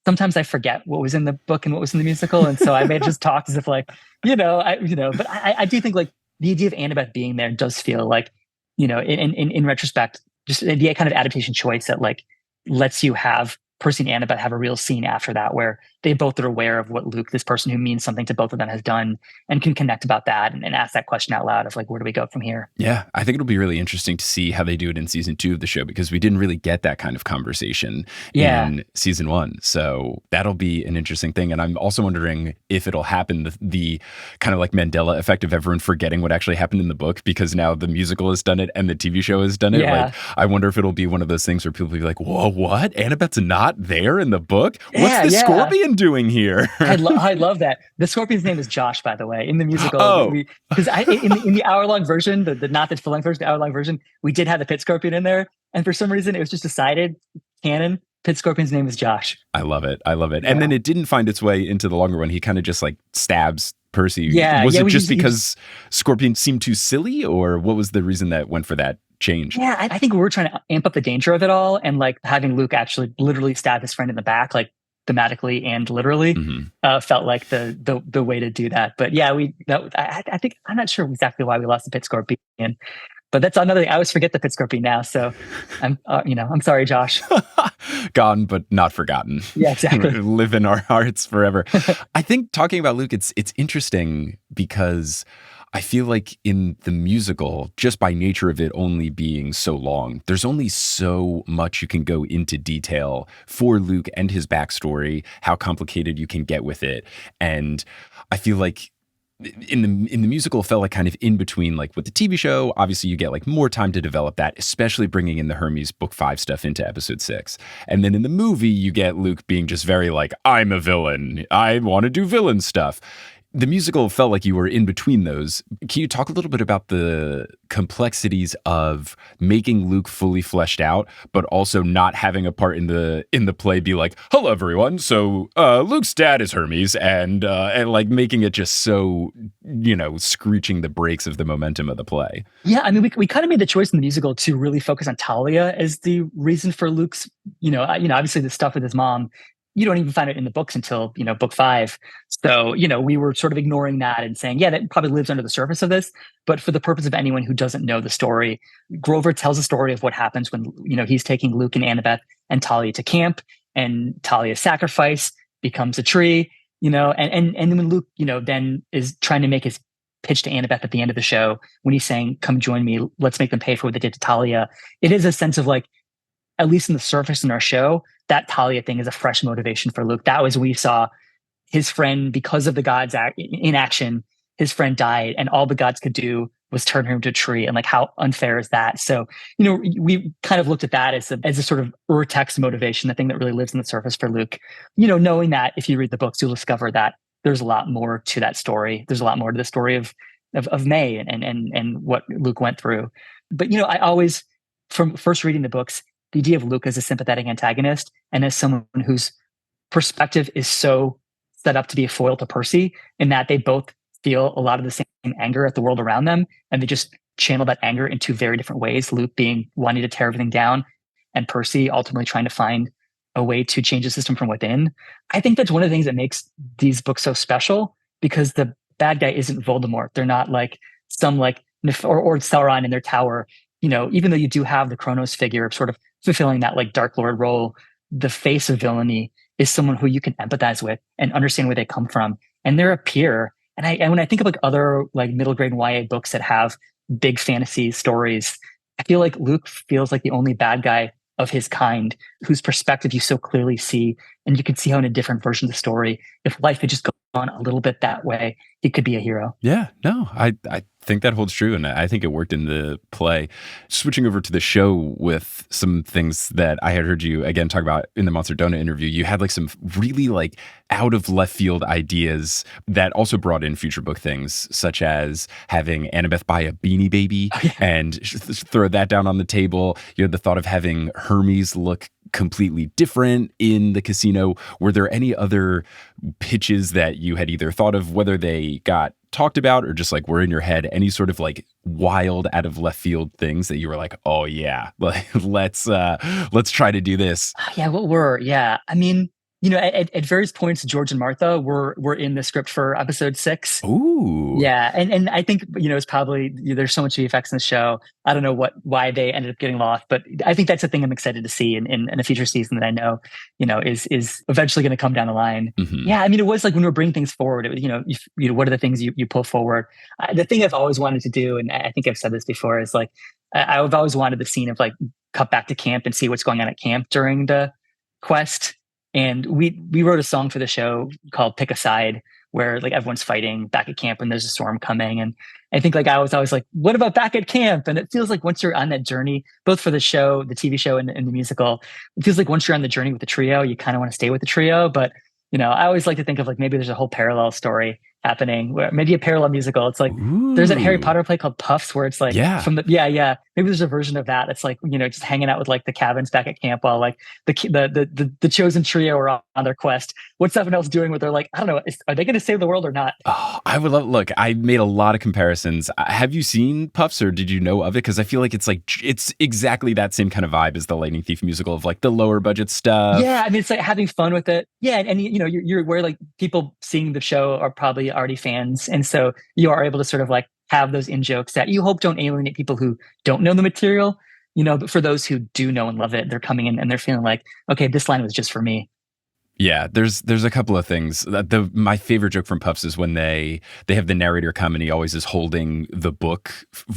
sometimes I forget what was in the book and what was in the musical, and so I may just talk as if like But I do think like the idea of Annabeth being there does feel like in retrospect just the kind of adaptation choice that like lets you have Percy and Annabeth have a real scene after that where they both are aware of what Luke, this person who means something to both of them, has done, and can connect about that and ask that question out loud of like, where do we go from here? Yeah, I think it'll be really interesting to see how they do it in season 2 of the show, because we didn't really get that kind of conversation in season 1. So that'll be an interesting thing. And I'm also wondering if it'll happen, the kind of like Mandela effect of everyone forgetting what actually happened in the book, because now the musical has done it and the TV show has done it. Yeah. Like, I wonder if it'll be one of those things where people will be like, whoa, what? Annabeth's not there in the book? What's the scorpion doing here? I love that. The scorpion's name is Josh, by the way, in the musical. Because in the hour-long version, the not the full-length version, the hour-long version, we did have the pit scorpion in there. And for some reason, it was just decided, canon, pit scorpion's name is Josh. I love it. Yeah. And then it didn't find its way into the longer one. He kind of just like stabs Percy. Yeah. Was it just because Scorpion seemed too silly, or what was the reason that went for that change? Yeah, I think we were trying to amp up the danger of it all, and like having Luke actually literally stab his friend in the back, like thematically and literally, felt like the way to do that. But yeah, I think I'm not sure exactly why we lost the pit scorpion, but that's another thing. I always forget the pit scorpion now, so I'm sorry, Josh. Gone but not forgotten. Yeah, exactly. Live in our hearts forever. I think talking about Luke, it's interesting because I feel like in the musical, just by nature of it only being so long, there's only so much you can go into detail for Luke and his backstory, how complicated you can get with it. And I feel like in the musical, it felt like kind of in between, like with the TV show, obviously you get like more time to develop that, especially bringing in the Hermes book 5 stuff into episode 6. And then in the movie, you get Luke being just very like, I'm a villain. I want to do villain stuff. The musical felt like you were in between those. Can you talk a little bit about the complexities of making Luke fully fleshed out, but also not having a part in the play be like, hello, everyone. So Luke's dad is Hermes, and like making it just so, screeching the brakes of the momentum of the play. Yeah, I mean, we kind of made the choice in the musical to really focus on Talia as the reason for Luke's, obviously the stuff with his mom. You don't even find it in the books until, book 5. So, we were sort of ignoring that and saying, yeah, that probably lives under the surface of this. But for the purpose of anyone who doesn't know the story, Grover tells a story of what happens when, he's taking Luke and Annabeth and Talia to camp, and Talia's sacrifice becomes a tree, and when Luke, then is trying to make his pitch to Annabeth at the end of the show, when he's saying, come join me, let's make them pay for what they did to Talia. It is a sense of like, at least in the surface in our show, that Talia thing is a fresh motivation for Luke. That was when we saw his friend, because of the gods in action, his friend died, and all the gods could do was turn her into a tree. And like, how unfair is that? So, we kind of looked at that as a sort of ur-text motivation, the thing that really lives in the surface for Luke. Knowing that if you read the books, you'll discover that there's a lot more to that story. There's a lot more to the story of May and what Luke went through. But, I always, from first reading the books, the idea of Luke as a sympathetic antagonist and as someone whose perspective is so set up to be a foil to Percy, in that they both feel a lot of the same anger at the world around them, and they just channel that anger in 2 very different ways. Luke being wanting to tear everything down, and Percy ultimately trying to find a way to change the system from within. I think that's one of the things that makes these books so special, because the bad guy isn't Voldemort. They're not like some like or Sauron in their tower. Even though you do have the Kronos figure sort of fulfilling that like Dark Lord role, the face of villainy is someone who you can empathize with and understand where they come from. And they're a peer. And when I think of like other like middle grade YA books that have big fantasy stories, I feel like Luke feels like the only bad guy of his kind, whose perspective you so clearly see. And you can see how in a different version of the story, if life had just gone a little bit that way, he could be a hero. Yeah, no, I think that holds true. And I think it worked in the play. Switching over to the show with some things that I had heard you, again, talk about in the Monster Donut interview, you had like some really like out of left field ideas that also brought in future book things, such as having Annabeth buy a Beanie Baby and throw that down on the table. You had the thought of having Hermes look completely different in the casino? Were there any other pitches that you had either thought of, whether they got talked about or just like were in your head, any sort of like wild out of left field things that you were like, oh yeah, like let's try to do this? Yeah, yeah. I mean, at various points, George and Martha were in the script for episode 6. Ooh. Yeah, and I think it's probably there's so much VFX in the show. I don't know why they ended up getting lost, but I think that's the thing I'm excited to see in a future season that I know is eventually going to come down the line. Mhm. Yeah, I mean, it was like when we were bringing things forward. It was what are the things you pull forward? The thing I've always wanted to do, and I think I've said this before, is like I've always wanted the scene of like cut back to camp and see what's going on at camp during the quest. And we wrote a song for the show called "Pick a Side," where like everyone's fighting back at camp and there's a storm coming. And I think like I was always like, what about back at camp? And it feels like once you're on that journey, both for the show, the TV show, and the musical, it feels like once you're on the journey with the trio, you kind of want to stay with the trio. But I always like to think of like maybe there's a whole parallel story happening, where maybe a parallel musical. It's like there's that Harry Potter play called Puffs, where it's like from the maybe there's a version of that. It's like just hanging out with like the cabins back at camp while like the chosen trio are on their quest. What's everyone else doing? Where they're like, I don't know, are they going to save the world or not? Oh, I would love. Look, I made a lot of comparisons. Have you seen Puffs, or did you know of it? Because I feel like it's exactly that same kind of vibe as the Lightning Thief musical of like the lower budget stuff. Yeah, I mean, it's like having fun with it. Yeah, and you're aware like people seeing the show are probably already fans, and so you are able to sort of like have those in jokes that you hope don't alienate people who don't know the material. But for those who do know and love it, they're coming in and they're feeling like, okay, this line was just for me. Yeah, there's a couple of things. My favorite joke from Puffs is when they have the narrator come and he always is holding the book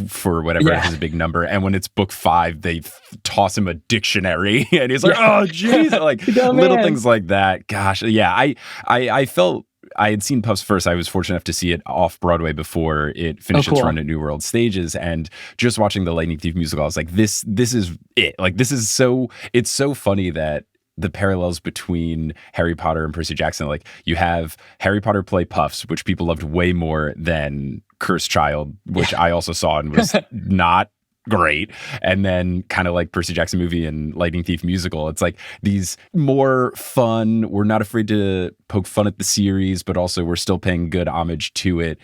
for whatever has a big number, and when it's book 5, they toss him a dictionary, and he's like, "Oh, jeez!" Like little things like that. Gosh, yeah, I felt. I had seen Puffs first. I was fortunate enough to see it off Broadway before it finished its run at New World Stages. And just watching the Lightning Thief musical, I was like, this is it. Like, it's so funny that the parallels between Harry Potter and Percy Jackson, like you have Harry Potter play Puffs, which people loved way more than Cursed Child, which I also saw and was not great. And then kind of like Percy Jackson movie and Lightning Thief musical, it's like these more fun, we're not afraid to poke fun at the series, but also we're still paying good homage to it,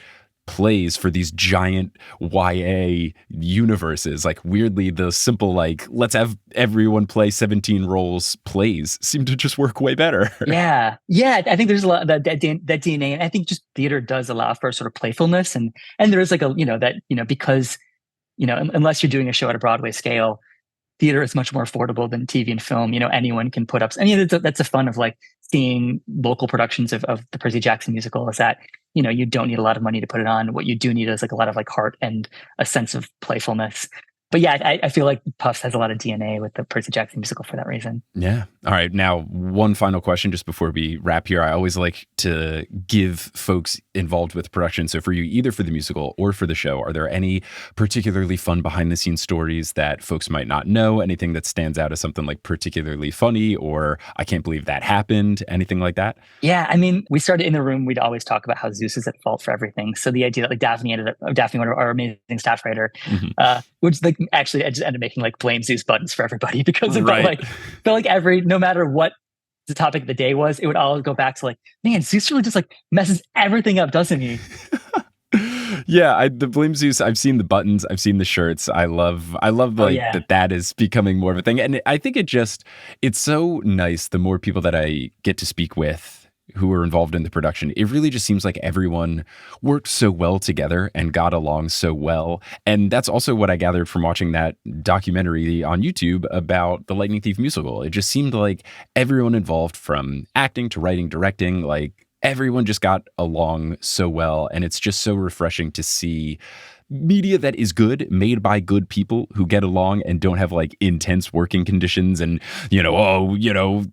plays for these giant YA universes. Like weirdly, the simple like let's have everyone play 17 roles plays seem to just work way better. Yeah, I think there's a lot of that DNA, and I think just theater does allow for sort of playfulness, and there is like a because unless you're doing a show at a Broadway scale, theater is much more affordable than TV and film. Anyone can put up. I mean, that's a fun of like seeing local productions of the Percy Jackson musical, is that you don't need a lot of money to put it on. What you do need is like a lot of like heart and a sense of playfulness. But yeah, I feel like Puffs has a lot of DNA with the Percy Jackson musical for that reason. Yeah. All right. Now, one final question just before we wrap here. I always like to give folks involved with production. So for you, either for the musical or for the show, are there any particularly fun behind the scenes stories that folks might not know? Anything that stands out as something like particularly funny, or I can't believe that happened? Anything like that? Yeah. I mean, we started in the room. We'd always talk about how Zeus is at fault for everything. So the idea that like Daphne, our amazing staff writer, which like actually I just ended up making like blame Zeus buttons for everybody, because it felt like no matter what the topic of the day was, it would all go back to like, man, Zeus really just like messes everything up, doesn't he? Yeah, the blame Zeus. I've seen the buttons. I've seen the shirts. I love like that is becoming more of a thing. And I think it's so nice. The more people that I get to speak with who are involved in the production, it really just seems like everyone worked so well together and got along so well. And that's also what I gathered from watching that documentary on YouTube about the Lightning Thief musical. It just seemed like everyone involved, from acting to writing, directing, like everyone just got along so well. And it's just so refreshing to see media that is good, made by good people who get along and don't have like intense working conditions and,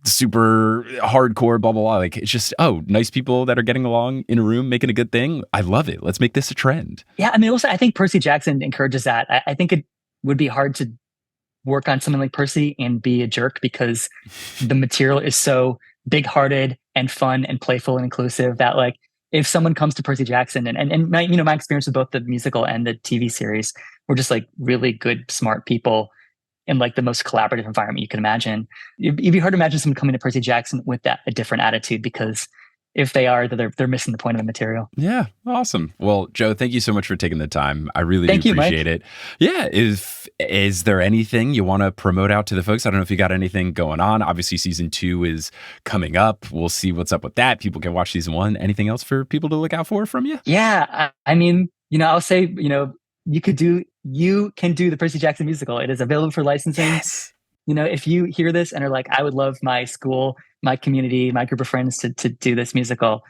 super hardcore, blah, blah, blah. Like it's just, nice people that are getting along in a room, making a good thing. I love it. Let's make this a trend. Yeah. I mean, also, I think Percy Jackson encourages that. I think it would be hard to work on something like Percy and be a jerk, because the material is so big hearted and fun and playful and inclusive that like, if someone comes to Percy Jackson and my, my experience with both the musical and the TV series, were just like really good, smart people. in like the most collaborative environment you can imagine. It'd be hard to imagine someone coming to Percy Jackson with a different attitude, because if they are, they're missing the point of the material. Yeah, awesome. Well, Joe, thank you so much for taking the time. I really Thank do you, Mike. appreciate it. Yeah, is there anything you want to promote out to the folks? I don't know if you got anything going on. Obviously, season 2 is coming up. We'll see what's up with that. People can watch season 1. Anything else for people to look out for from you? Yeah, I mean, I'll say, you can do the Percy Jackson musical. It is available for licensing. Yes. If you hear this and are like, I would love my school, my community, my group of friends to do this musical,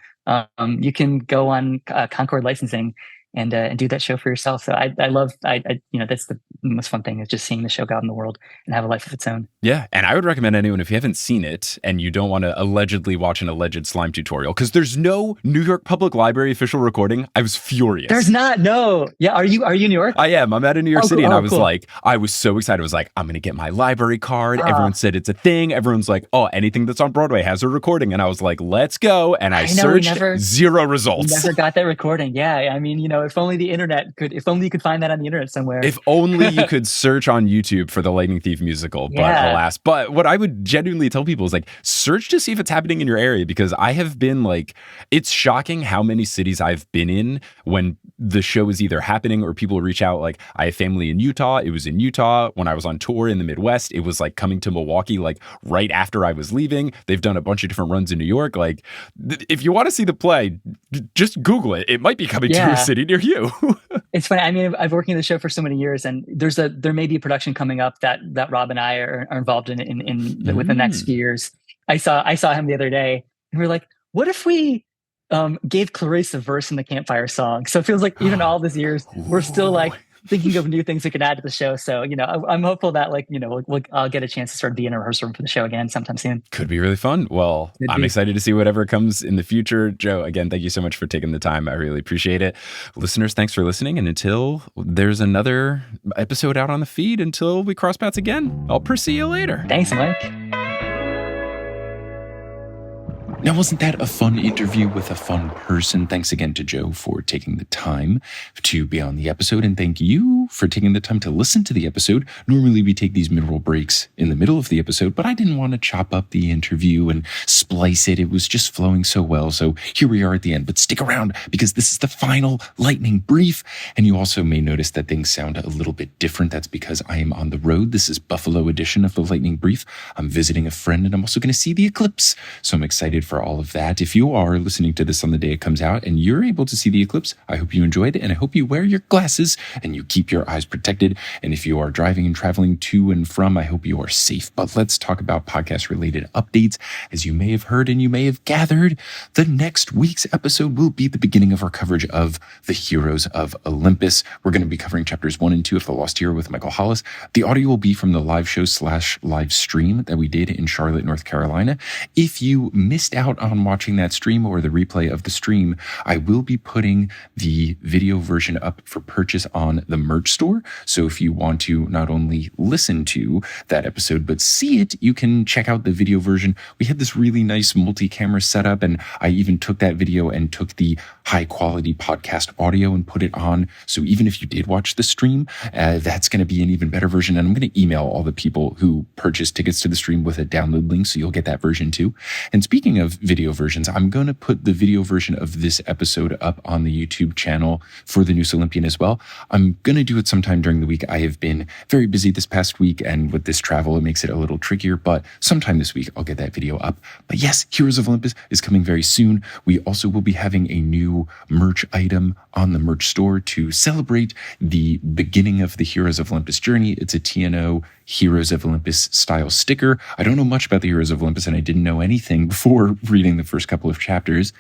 you can go on Concord Licensing and do that show for yourself. So I love, that's the most fun thing, is just seeing the show go out in the world and have a life of its own. Yeah, and I would recommend anyone, if you haven't seen it and you don't want to allegedly watch an alleged slime tutorial, because there's no New York Public Library official recording. I was furious. There's not, no. Yeah, are you in New York? I am. I'm out of New York City, cool. and I was cool. I was so excited. I was like, I'm going to get my library card. Ah. Everyone said it's a thing. Everyone's like, oh, anything that's on Broadway has a recording. And I was like, let's go. And I searched, zero results. Never got that recording. Yeah, I mean, if only the internet if only you could find that on the internet somewhere. If only you could search on YouTube for the Lightning Thief musical, but alas. But what I would genuinely tell people is search to see if it's happening in your area, because I have been it's shocking how many cities I've been in when the show is either happening or people reach out. I have family in Utah. It was in Utah. When I was on tour in the Midwest, it was coming to Milwaukee, right after I was leaving. They've done a bunch of different runs in New York. If you want to see the play, just Google it. It might be coming to a city near you. It's funny. I mean, I've worked in the show for so many years, and there may be a production coming up that Rob and I are involved in within the next few years. I saw him the other day, and we were like, what if we gave Clarice a verse in the Campfire Song? So it feels like even all these years, we're still thinking of new things we could add to the show. So, I'm hopeful that I'll get a chance to start being in a rehearsal room for the show again sometime soon. Could be really fun. Well, I'm excited to see whatever comes in the future. Joe, again, thank you so much for taking the time. I really appreciate it. Listeners, thanks for listening. And until there's another episode out on the feed, until we cross paths again, I'll see you later. Thanks, Mike. Now, wasn't that a fun interview with a fun person? Thanks again to Joe for taking the time to be on the episode, and thank you for taking the time to listen to the episode. Normally, we take these mid-roll breaks in the middle of the episode, but I didn't want to chop up the interview and splice it. It was just flowing so well, so here we are at the end. But stick around, because this is the final lightning brief, and you also may notice that things sound a little bit different. That's because I am on the road. This is Buffalo edition of the lightning brief. I'm visiting a friend, and I'm also going to see the eclipse, so I'm excited for all of that. If you are listening to this on the day it comes out and you're able to see the eclipse, I hope you enjoyed it, and I hope you wear your glasses and you keep your eyes protected. And if you are driving and traveling to and from, I hope you are safe. But let's talk about podcast-related updates. As you may have heard and you may have gathered, the next week's episode will be the beginning of our coverage of the Heroes of Olympus. We're going to be covering chapters 1 and 2 of The Lost Hero with Michael Hollis. The audio will be from the live show / live stream that we did in Charlotte, North Carolina. If you missed out on watching that stream or the replay of the stream, I will be putting the video version up for purchase on the merch store. So if you want to not only listen to that episode, but see it, you can check out the video version. We had this really nice multi-camera setup, and I even took that video and took the high quality podcast audio and put it on. So even if you did watch the stream, that's going to be an even better version. And I'm going to email all the people who purchased tickets to the stream with a download link, so you'll get that version too. And speaking of video versions, I'm going to put the video version of this episode up on the YouTube channel for the News Olympian as well. I'm going to do it sometime during the week. I have been very busy this past week, and with this travel, it makes it a little trickier, but sometime this week, I'll get that video up. But yes, Heroes of Olympus is coming very soon. We also will be having a new merch item on the merch store to celebrate the beginning of the Heroes of Olympus journey. It's a TNO Heroes of Olympus style sticker. I don't know much about the Heroes of Olympus, and I didn't know anything before reading the first couple of chapters.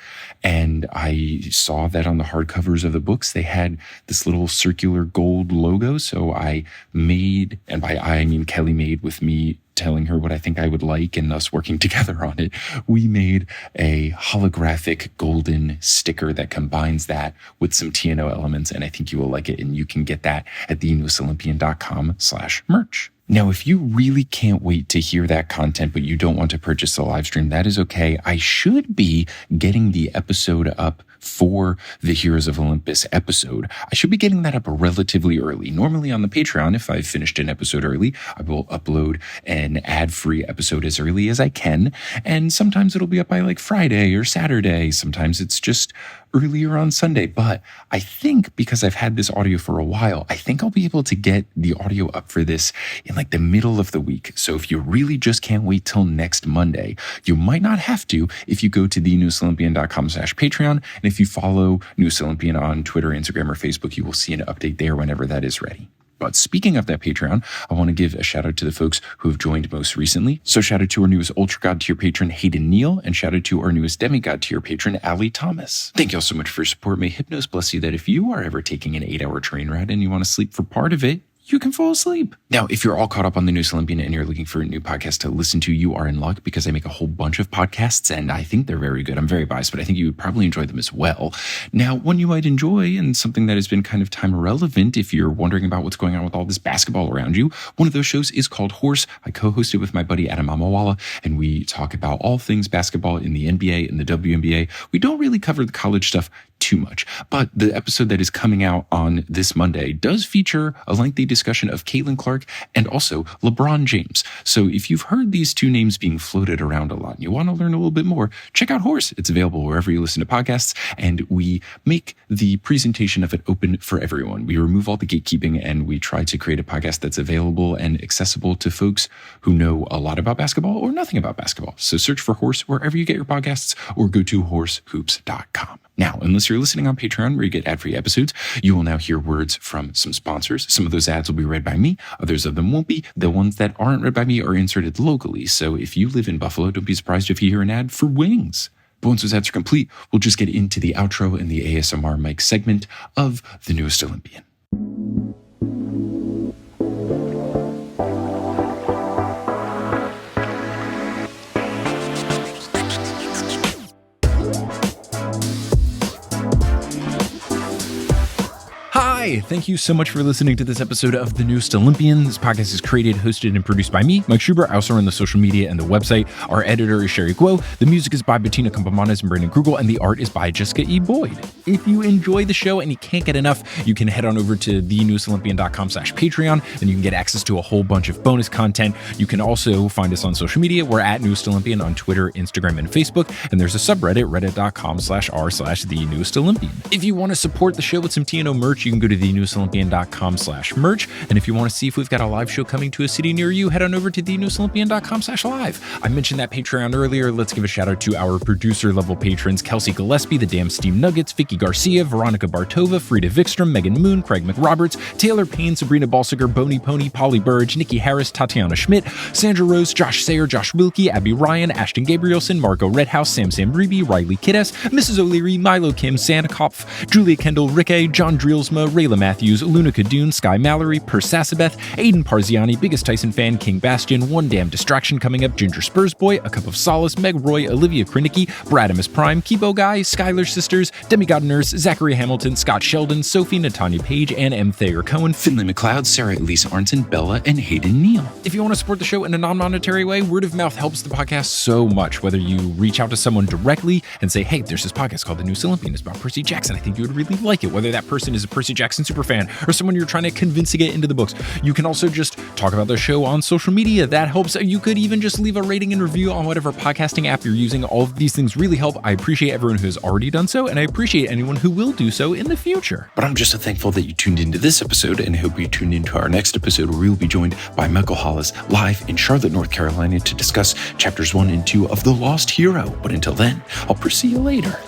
And I saw that on the hardcovers of the books, they had this little circular gold logo. So I made, and by I mean Kelly made with me telling her what I think I would like and us working together on it, we made a holographic golden sticker that combines that with some TNO elements, and I think you will like it, and you can get that at thenewsolympian.com/merch. Now, if you really can't wait to hear that content, but you don't want to purchase the live stream, that is okay. I should be getting the episode up for the Heroes of Olympus episode. I should be getting that up relatively early. Normally on the Patreon, if I've finished an episode early, I will upload an ad-free episode as early as I can. And sometimes it'll be up by like Friday or Saturday. Sometimes it's just earlier on Sunday. But I think because I've had this audio for a while, I think I'll be able to get the audio up for this in like the middle of the week. So if you really just can't wait till next Monday, you might not have to if you go to thenewsolympian.com/Patreon. And if you follow News Olympian on Twitter, Instagram, or Facebook, you will see an update there whenever that is ready. But speaking of that Patreon, I want to give a shout out to the folks who have joined most recently. So shout out to our newest Ultra God tier patron, Hayden Neal, and shout out to our newest Demigod tier patron, Allie Thomas. Thank you all so much for your support. May Hypnos bless you that if you are ever taking an 8-hour train ride and you want to sleep for part of it, you can fall asleep. Now, if you're all caught up on the News Olympian and you're looking for a new podcast to listen to, you are in luck because I make a whole bunch of podcasts and I think they're very good. I'm very biased, but I think you would probably enjoy them as well. Now, one you might enjoy and something that has been kind of time relevant if you're wondering about what's going on with all this basketball around you, one of those shows is called Horse. I co-host it with my buddy Adam Amawala, and we talk about all things basketball in the NBA and the WNBA. We don't really cover the college stuff too much, but the episode that is coming out on this Monday does feature a lengthy discussion of Caitlin Clark and also LeBron James. So if you've heard these two names being floated around a lot and you want to learn a little bit more, check out Horse. It's available wherever you listen to podcasts, and we make the presentation of it open for everyone. We remove all the gatekeeping and we try to create a podcast that's available and accessible to folks who know a lot about basketball or nothing about basketball. So search for Horse wherever you get your podcasts or go to horsehoops.com. Now, unless you're listening on Patreon where you get ad-free episodes, you will now hear words from some sponsors. Some of those ads will be read by me. Others of them won't be. The ones that aren't read by me are inserted locally. So if you live in Buffalo, don't be surprised if you hear an ad for wings. But once those ads are complete, we'll just get into the outro and the ASMR mic segment of The Newest Olympian. Hi, thank you so much for listening to this episode of The Newest Olympian. This podcast is created, hosted, and produced by me, Mike Schubert. I also run the social media and the website. Our editor is Sherry Guo. The music is by Bettina Campamanes and Brandon Krugel, and the art is by Jessica E. Boyd. If you enjoy the show and you can't get enough, you can head on over to thenewsolympian.com/Patreon, and you can get access to a whole bunch of bonus content. You can also find us on social media. We're at Newest Olympian on Twitter, Instagram, and Facebook, and there's a subreddit, reddit.com/r/thenewestolympian. If you want to support the show with some TNO merch, you can go to thenewsolympian.com/merch. And if you want to see if we've got a live show coming to a city near you, head on over to thenewsolympian.com/live. I mentioned that Patreon earlier. Let's give a shout out to our producer level patrons: Kelsey Gillespie, The Damn Steam Nuggets, Vicky Garcia, Veronica Bartova, Frida Vikstrom, Megan Moon, Craig McRoberts, Taylor Payne, Sabrina Balsiger, Boney Pony, Polly Burge, Nikki Harris, Tatiana Schmidt, Sandra Rose, Josh Sayer, Josh Wilkie, Abby Ryan, Ashton Gabrielson, Margot Redhouse, Sam Reeby, Riley Kiddes, Mrs. O'Leary, Milo Kim, Santa Kopf, Julia Kendall, Rick A, John Drielsma, Rayla Matthews, Luna Kadoon, Sky Mallory, Per Sasabeth, Aiden Parziani, Biggest Tyson Fan, King Bastion, One Damn Distraction Coming Up, Ginger Spurs Boy, A Cup of Solace, Meg Roy, Olivia Krinicki, Bradimus Prime, Kibo Guy, Skylar Sisters, Demigod Nurse, Zachary Hamilton, Scott Sheldon, Sophie, Natanya Page, and M. Thayer Cohen, Finley McLeod, Sarah Elise Arnton, Bella, and Hayden Neal. If you want to support the show in a non-monetary way, word of mouth helps the podcast so much. Whether you reach out to someone directly and say, hey, there's this podcast called The Newest Olympian. It's about Percy Jackson. I think you would really like it. Whether that person is a Percy Jackson superfan or someone you're trying to convince to get into the books. You can also just talk about the show on social media. That helps. You could even just leave a rating and review on whatever podcasting app you're using. All of these things really help. I appreciate everyone who has already done so, and I appreciate anyone who will do so in the future. But I'm just so thankful that you tuned into this episode, and I hope you tune into our next episode where we'll be joined by Michael Hollis live in Charlotte, North Carolina to discuss chapters 1 and 2 of The Lost Hero. But until then, I'll see you later.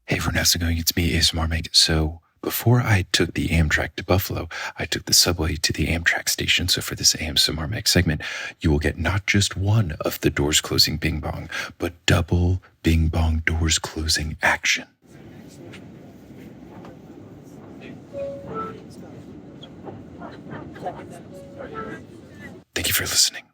Hey, everyone, how's it going? It's me, ASMR Meg. So before I took the Amtrak to Buffalo, I took the subway to the Amtrak station. So for this ASMR Meg segment, you will get not just one of the doors closing bing bong, but double bing bong doors closing action. Thank you for listening.